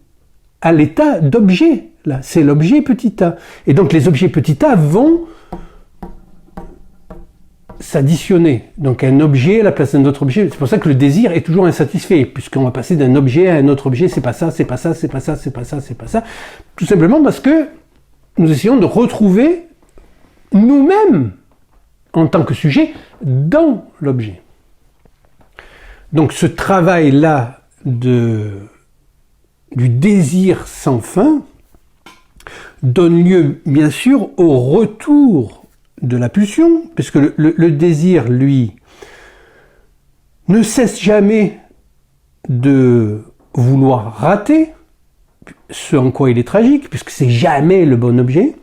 à l'état d'objet. Là, c'est l'objet petit a. Et donc les objets petit a vont s'additionner. Donc un objet à la place d'un autre objet. C'est pour ça que le désir est toujours insatisfait, puisqu'on va passer d'un objet à un autre objet. C'est pas ça, c'est pas ça, c'est pas ça, c'est pas ça, c'est pas ça. Tout simplement parce que nous essayons de retrouver nous-mêmes en tant que sujet dans l'objet. Donc ce travail-là du désir sans fin donne lieu bien sûr au retour de la pulsion, puisque le désir, lui, ne cesse jamais de vouloir rater, ce en quoi il est tragique, puisque c'est jamais le bon objet.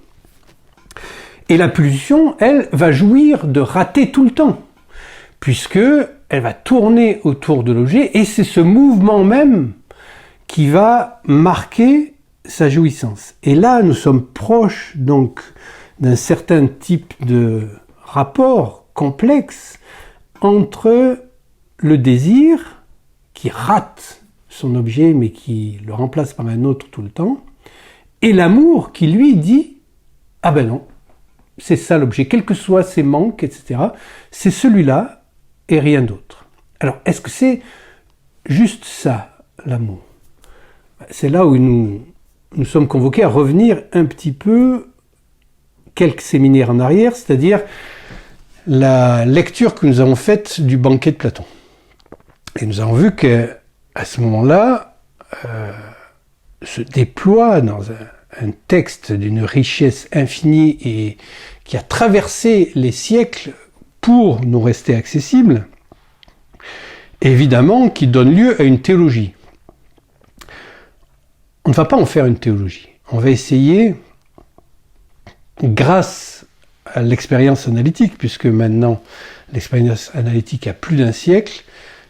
Et la pulsion, elle, va jouir de rater tout le temps, puisque elle va tourner autour de l'objet, et c'est ce mouvement même qui va marquer sa jouissance. Et là, nous sommes proches donc d'un certain type de rapport complexe entre le désir, qui rate son objet mais qui le remplace par un autre tout le temps, et l'amour qui lui dit « Ah ben non, c'est ça l'objet, quels que soient ses manques, etc. C'est celui-là et rien d'autre. » Alors, est-ce que c'est juste ça, l'amour? C'est là où nous sommes convoqués à revenir un petit peu quelques séminaires en arrière, c'est-à-dire la lecture que nous avons faite du banquet de Platon. Et nous avons vu qu'à ce moment-là, se déploie dans un texte d'une richesse infinie et qui a traversé les siècles pour nous rester accessible, évidemment qui donne lieu à une théologie. On ne va pas en faire une théologie. On va essayer, grâce à l'expérience analytique, puisque maintenant l'expérience analytique a plus d'un siècle,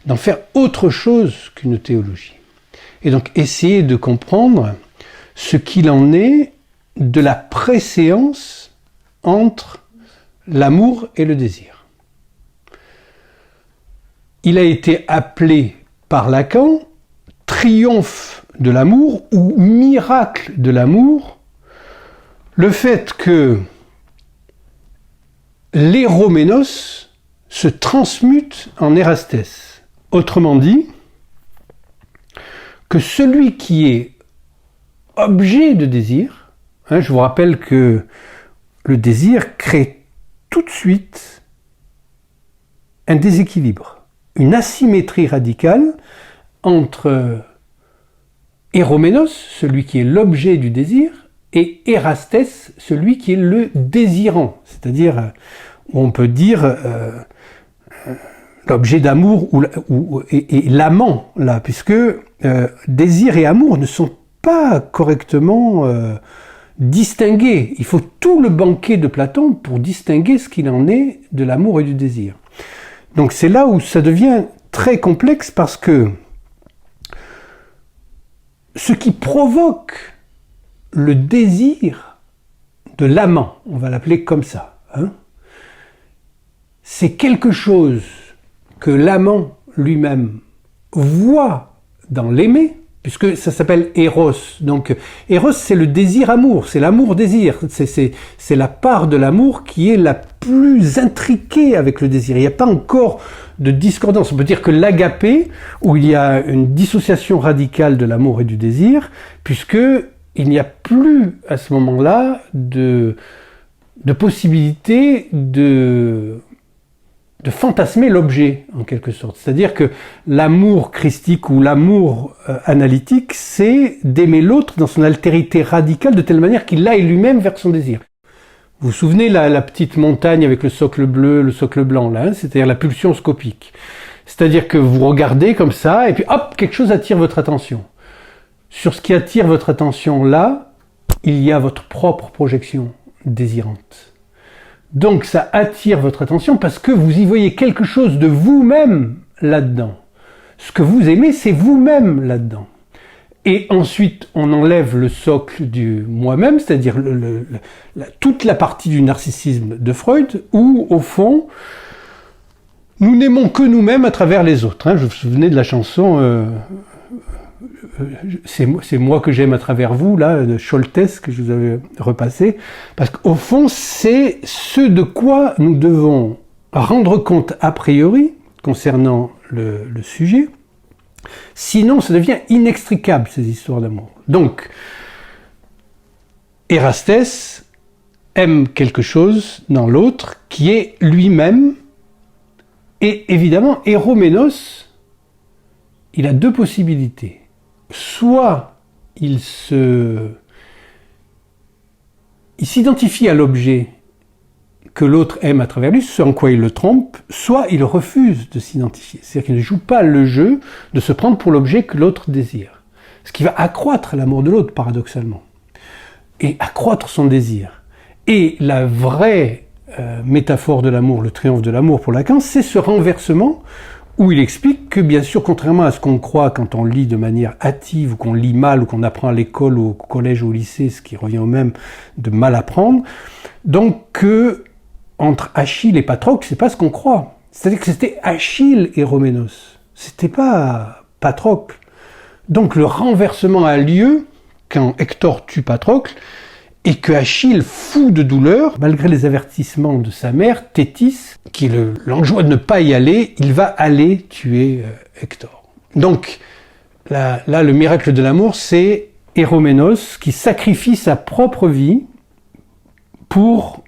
d'en faire autre chose qu'une théologie. Et donc essayer de comprendre ce qu'il en est de la préséance entre l'amour et le désir. Il a été appelé par Lacan triomphe de l'amour ou miracle de l'amour, le fait que l'éroménos se transmute en érastès. Autrement dit, que celui qui est objet de désir, je vous rappelle que le désir crée tout de suite un déséquilibre, une asymétrie radicale entre éroménos, celui qui est l'objet du désir, et érastès, celui qui est le désirant, c'est-à-dire, on peut dire l'objet d'amour et l'amant, là, puisque désir et amour ne sont pas correctement distingués. Il faut tout le banquet de Platon pour distinguer ce qu'il en est de l'amour et du désir. Donc c'est là où ça devient très complexe, parce que ce qui provoque le désir de l'amant, on va l'appeler comme ça, c'est quelque chose que l'amant lui-même voit dans l'aimé, puisque ça s'appelle Eros. Donc Eros, c'est le désir-amour, c'est l'amour-désir, c'est la part de l'amour qui est la plus intriquée avec le désir. Il n'y a pas encore de discordance. On peut dire que l'agapé, où il y a une dissociation radicale de l'amour et du désir, puisque il n'y a plus à ce moment-là de possibilité de fantasmer l'objet, en quelque sorte. C'est-à-dire que l'amour christique ou l'amour analytique, c'est d'aimer l'autre dans son altérité radicale, de telle manière qu'il aille lui-même vers son désir. Vous vous souvenez la petite montagne avec le socle bleu, le socle blanc, là, c'est-à-dire la pulsion scopique. C'est-à-dire que vous regardez comme ça, et puis hop, quelque chose attire votre attention. Sur ce qui attire votre attention là, il y a votre propre projection désirante. Donc ça attire votre attention parce que vous y voyez quelque chose de vous-même là-dedans. Ce que vous aimez, c'est vous-même là-dedans. Et ensuite, on enlève le socle du moi-même, c'est-à-dire toute la partie du narcissisme de Freud, où, au fond, nous n'aimons que nous-mêmes à travers les autres. Je vous souvenez de la chanson c'est moi que j'aime à travers vous, là, de Scholtes, que je vous avais repassé, parce qu'au fond, c'est ce de quoi nous devons rendre compte a priori concernant le sujet, sinon ça devient inextricable ces histoires d'amour. Donc, Érastès aime quelque chose dans l'autre qui est lui-même, et évidemment, Éroménos, il a deux possibilités. Soit il s'identifie à l'objet que l'autre aime à travers lui, ce en quoi il le trompe, soit il refuse de s'identifier. C'est-à-dire qu'il ne joue pas le jeu de se prendre pour l'objet que l'autre désire. Ce qui va accroître l'amour de l'autre, paradoxalement. Et accroître son désir. Et la vraie métaphore de l'amour, le triomphe de l'amour pour Lacan, c'est ce renversement où il explique que, bien sûr, contrairement à ce qu'on croit quand on lit de manière hâtive, ou qu'on lit mal, ou qu'on apprend à l'école, ou au collège, ou au lycée, ce qui revient au même de mal apprendre, donc que entre Achille et Patrocle, c'est pas ce qu'on croit. C'est-à-dire que c'était Achille et Roménos. C'était pas Patrocle. Donc le renversement a lieu quand Hector tue Patrocle, et que Achille, fou de douleur, malgré les avertissements de sa mère, Thétis, qui l'enjoint de ne pas y aller, il va aller tuer Hector. Donc, là, le miracle de l'amour, c'est Éroménos qui sacrifie sa propre vie pour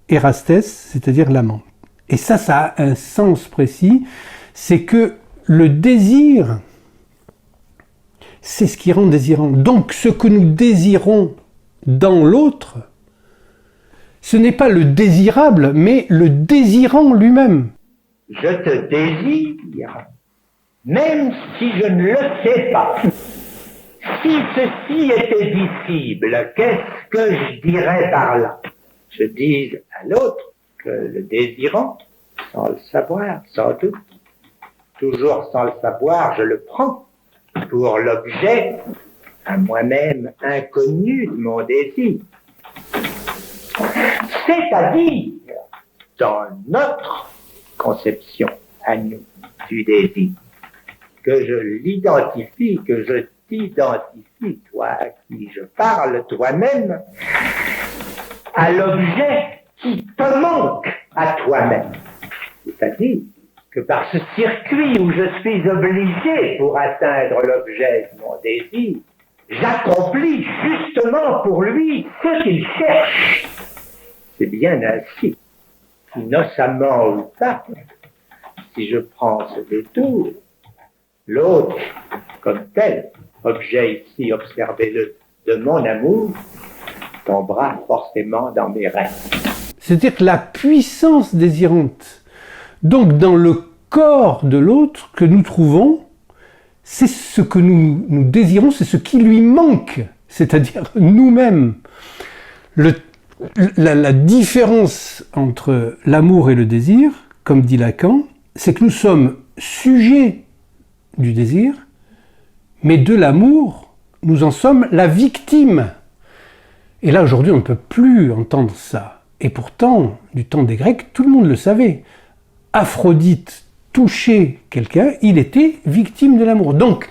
Érastès, c'est-à-dire l'amant. Et ça a un sens précis, c'est que le désir, c'est ce qui rend désirant. Donc, ce que nous désirons dans l'autre, ce n'est pas le désirable, mais le désirant lui-même. Je te désire, même si je ne le sais pas. Si ceci était visible, qu'est-ce que je dirais par là? Je dis à l'autre que le désirant, sans le savoir, sans doute, toujours sans le savoir, je le prends pour l'objet à moi-même inconnu de mon désir. C'est-à-dire, dans notre conception à nous du désir, que je l'identifie, que je t'identifie, toi à qui je parle, toi-même, à l'objet qui te manque à toi-même. C'est-à-dire que par ce circuit où je suis obligé pour atteindre l'objet de mon désir, j'accomplis justement pour lui ce qu'il cherche. C'est bien ainsi, innocemment ou pas, si je prends ce détour, l'autre, comme tel, objet ici, observez-le, de mon amour, tombera forcément dans mes rêves. C'est-à-dire que la puissance désirante, donc dans le corps de l'autre que nous trouvons, c'est ce que nous désirons, c'est ce qui lui manque, c'est-à-dire nous-mêmes. La différence entre l'amour et le désir, comme dit Lacan, c'est que nous sommes sujets du désir, mais de l'amour, nous en sommes la victime. Et là, aujourd'hui, on ne peut plus entendre ça. Et pourtant, du temps des Grecs, tout le monde le savait. Aphrodite touchait quelqu'un, il était victime de l'amour. Donc,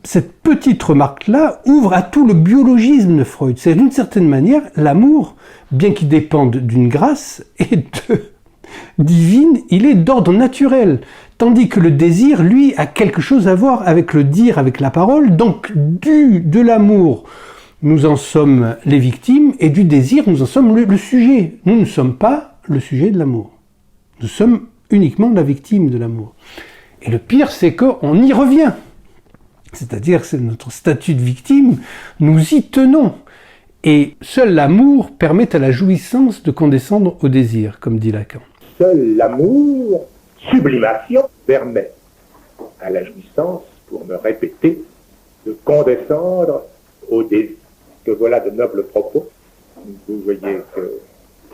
cette petite remarque-là ouvre à tout le biologisme de Freud. C'est d'une certaine manière, l'amour, bien qu'il dépende d'une grâce divine, il est d'ordre naturel. Tandis que le désir, lui, a quelque chose à voir avec le dire, avec la parole. Donc, de l'amour, nous en sommes les victimes, et du désir, nous en sommes le sujet. Nous ne sommes pas le sujet de l'amour. Nous sommes uniquement la victime de l'amour. Et le pire, c'est qu'on y revient. C'est-à-dire, c'est notre statut de victime, nous y tenons. Et seul l'amour permet à la jouissance de condescendre au désir, comme dit Lacan. Seul l'amour, sublimation, permet à la jouissance, pour me répéter, de condescendre au désir. Que voilà de nobles propos. Vous voyez que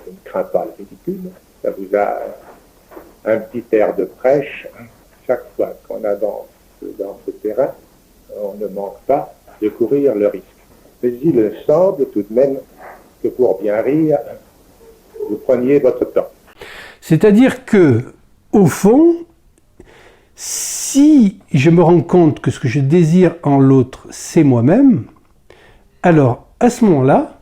je ne crains pas le ridicule. Ça vous a un petit air de prêche. Chaque fois qu'on avance dans ce terrain, on ne manque pas de courir le risque. Mais il me semble tout de même que pour bien rire, vous preniez votre temps. C'est-à-dire que, au fond, si je me rends compte que ce que je désire en l'autre, c'est moi-même, alors à ce moment-là,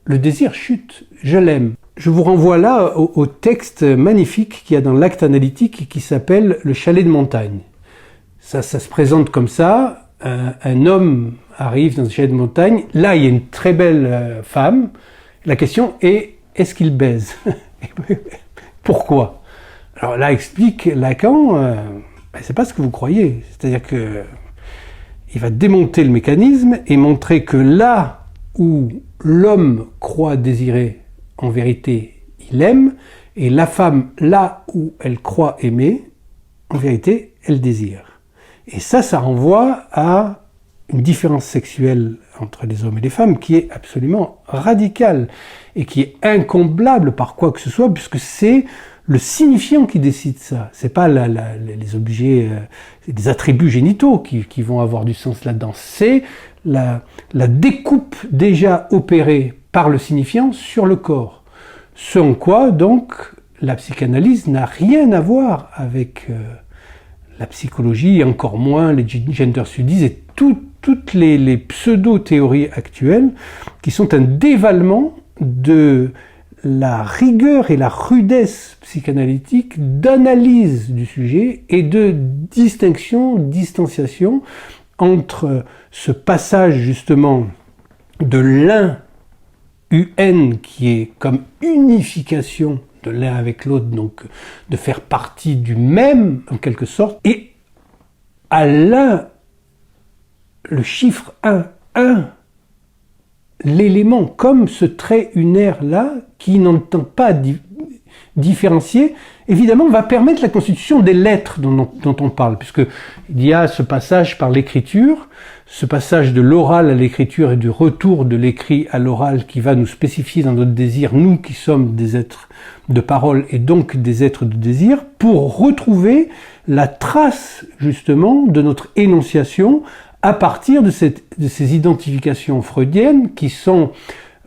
le désir chute. Je l'aime. je vous renvoie là au texte magnifique qu'il y a dans l'acte analytique qui s'appelle « Le chalet de montagne ». Ça se présente comme ça, un homme arrive dans un chalet de montagne, là il y a une très belle femme, la question est « est-ce qu'il baise ?» Pourquoi? Alors là explique Lacan, c'est pas ce que vous croyez, c'est-à-dire que il va démonter le mécanisme et montrer que là où l'homme croit désirer, en vérité, il aime, et la femme, là où elle croit aimer, en vérité, elle désire. Et ça renvoie à une différence sexuelle entre les hommes et les femmes qui est absolument radicale et qui est incomblable par quoi que ce soit, puisque c'est le signifiant qui décide ça. C'est pas les objets, des attributs génitaux qui vont avoir du sens là-dedans. C'est la découpe déjà opérée par le signifiant sur le corps. Ce en quoi, donc, la psychanalyse n'a rien à voir avec la psychologie, et encore moins les gender studies et toutes les pseudo-théories actuelles qui sont un dévalement de la rigueur et la rudesse psychanalytique d'analyse du sujet et de distinction, distanciation entre ce passage justement de l'un UN qui est comme unification de l'un avec l'autre, donc de faire partie du même en quelque sorte, et à l'un, le chiffre 1, l'élément comme ce trait unaire là qui n'entend pas différencier, évidemment va permettre la constitution des lettres dont on parle, puisque il y a ce passage par l'écriture, ce passage de l'oral à l'écriture et du retour de l'écrit à l'oral qui va nous spécifier dans notre désir, nous qui sommes des êtres de parole et donc des êtres de désir, pour retrouver la trace justement de notre énonciation à partir de ces identifications freudiennes qui sont,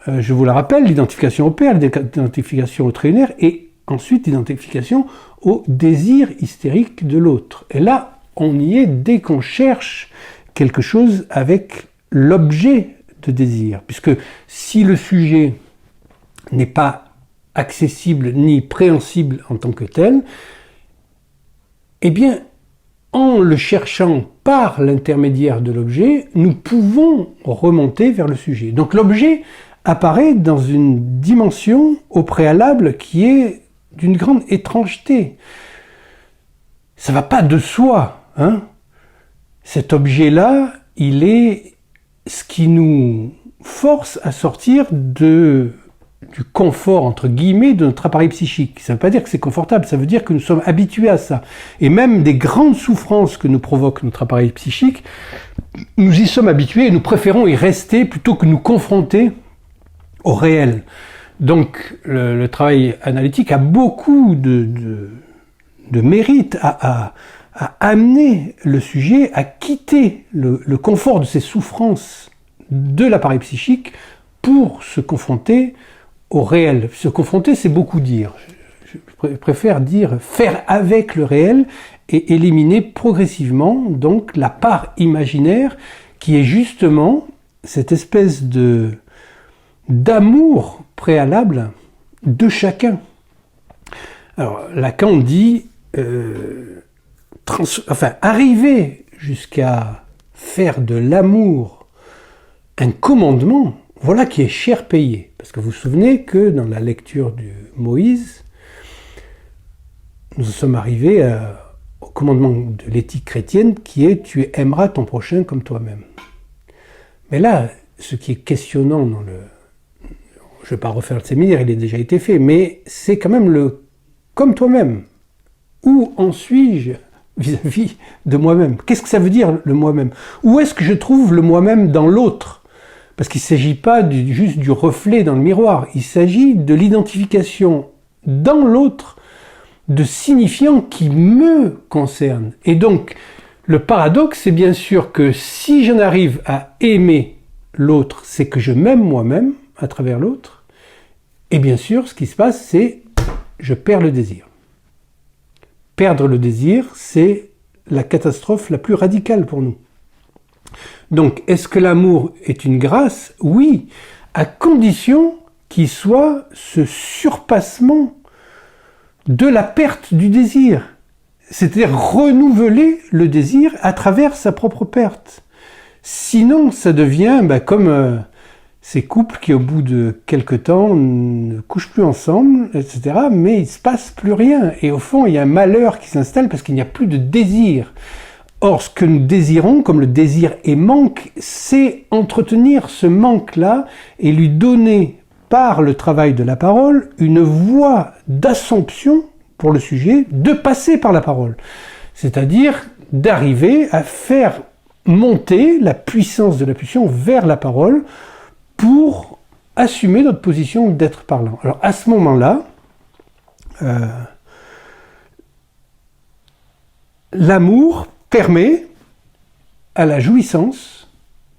je vous la rappelle, l'identification au père, l'identification au trait unaire et ensuite l'identification au désir hystérique de l'autre. Et là, on y est dès qu'on cherche quelque chose avec l'objet de désir. Puisque si le sujet n'est pas accessible ni préhensible en tant que tel, eh bien, en le cherchant par l'intermédiaire de l'objet, nous pouvons remonter vers le sujet. Donc l'objet apparaît dans une dimension au préalable qui est d'une grande étrangeté. Ça va pas de soi, hein. Cet objet-là, il est ce qui nous force à sortir du confort, entre guillemets, de notre appareil psychique. Ça ne veut pas dire que c'est confortable, ça veut dire que nous sommes habitués à ça. Et même des grandes souffrances que nous provoque notre appareil psychique, nous y sommes habitués et nous préférons y rester plutôt que nous confronter au réel. Donc le travail analytique a beaucoup de mérite à amener le sujet à quitter le confort de ces souffrances de l'appareil psychique pour se confronter au réel. Se confronter, c'est beaucoup dire. Je préfère dire faire avec le réel et éliminer progressivement donc la part imaginaire qui est justement cette espèce d'amour préalable de chacun. Alors Lacan dit arriver jusqu'à faire de l'amour un commandement, voilà qui est cher payé. Parce que vous vous souvenez que dans la lecture du Moïse, nous sommes arrivés au commandement de l'éthique chrétienne qui est « tu aimeras ton prochain comme toi-même ». Mais là, ce qui est questionnant dans je ne vais pas refaire le séminaire, il a déjà été fait, mais c'est quand même le « comme toi-même ». Où en suis-je vis-à-vis de moi-même? Qu'est-ce que ça veut dire le moi-même? Où est-ce que je trouve le moi-même dans l'autre? Parce qu'il ne s'agit pas juste du reflet dans le miroir, il s'agit de l'identification dans l'autre de signifiants qui me concernent. Et donc, le paradoxe, c'est bien sûr que si j'en arrive à aimer l'autre, c'est que je m'aime moi-même à travers l'autre. Et bien sûr, ce qui se passe, c'est je perds le désir. Perdre le désir, c'est la catastrophe la plus radicale pour nous. Donc, est-ce que l'amour est une grâce? Oui, à condition qui soit ce surpassement de la perte du désir. C'est-à-dire renouveler le désir à travers sa propre perte. Sinon, ça devient comme ces couples qui, au bout de quelque temps, ne couchent plus ensemble, etc., mais il ne se passe plus rien. Et au fond, il y a un malheur qui s'installe parce qu'il n'y a plus de désir. Or, ce que nous désirons, comme le désir est manque, c'est entretenir ce manque-là et lui donner, par le travail de la parole, une voie d'assomption pour le sujet, de passer par la parole. C'est-à-dire d'arriver à faire monter la puissance de la pulsion vers la parole pour assumer notre position d'être parlant. Alors à ce moment-là, l'amour permet à la jouissance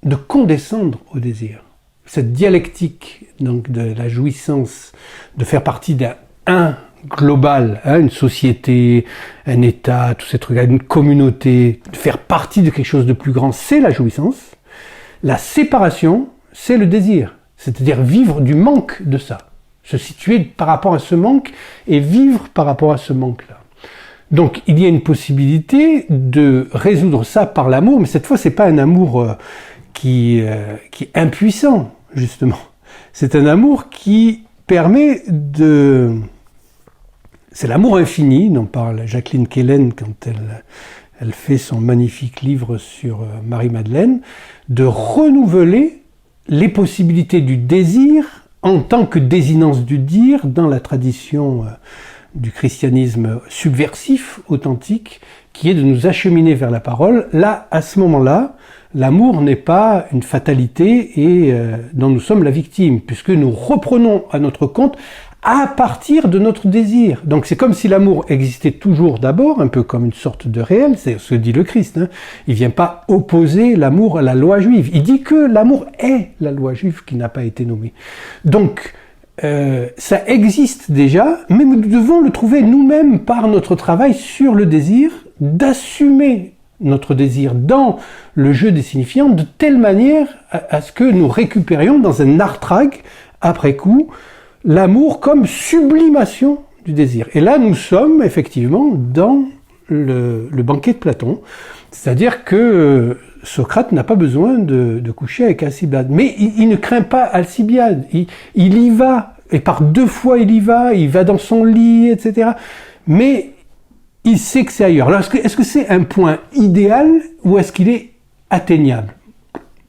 de condescendre au désir. Cette dialectique donc de la jouissance, de faire partie d'un global, une société, un État, tous ces trucs-là, une communauté, de faire partie de quelque chose de plus grand, c'est la jouissance. La séparation, c'est le désir, c'est-à-dire vivre du manque de ça, se situer par rapport à ce manque et vivre par rapport à ce manque-là. Donc il y a une possibilité de résoudre ça par l'amour, mais cette fois c'est pas un amour qui est impuissant, justement. C'est un amour qui permet de... C'est l'amour infini dont parle Jacqueline Kellen quand elle fait son magnifique livre sur Marie-Madeleine, de renouveler les possibilités du désir en tant que désinence du dire dans la tradition du christianisme subversif, authentique, qui est de nous acheminer vers la parole. Là, à ce moment-là, l'amour n'est pas une fatalité et dont nous sommes la victime, puisque nous reprenons à notre compte à partir de notre désir. Donc c'est comme si l'amour existait toujours d'abord, un peu comme une sorte de réel, c'est ce que dit le Christ. Il vient pas opposer l'amour à la loi juive. Il dit que l'amour est la loi juive qui n'a pas été nommée. Donc ça existe déjà, mais nous devons le trouver nous-mêmes par notre travail sur le désir, d'assumer notre désir dans le jeu des signifiants de telle manière à ce que nous récupérions dans un arthrag, après coup, l'amour comme sublimation du désir. Et là, nous sommes effectivement dans le banquet de Platon, c'est-à-dire que Socrate n'a pas besoin de coucher avec Alcibiade. Mais il ne craint pas Alcibiade, il y va, et par 2 fois il va dans son lit, etc. Mais il sait que c'est ailleurs. Alors est-ce que c'est un point idéal ou est-ce qu'il est atteignable ?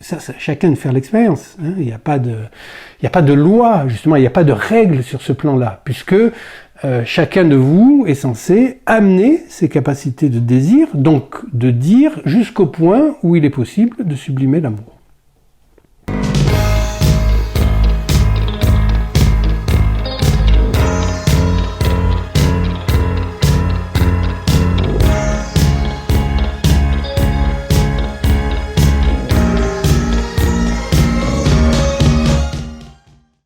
Ça, chacun de faire l'expérience. Il n'y a pas de loi, justement, il n'y a pas de règle sur ce plan-là, puisque chacun de vous est censé amener ses capacités de désir, donc de dire jusqu'au point où il est possible de sublimer l'amour.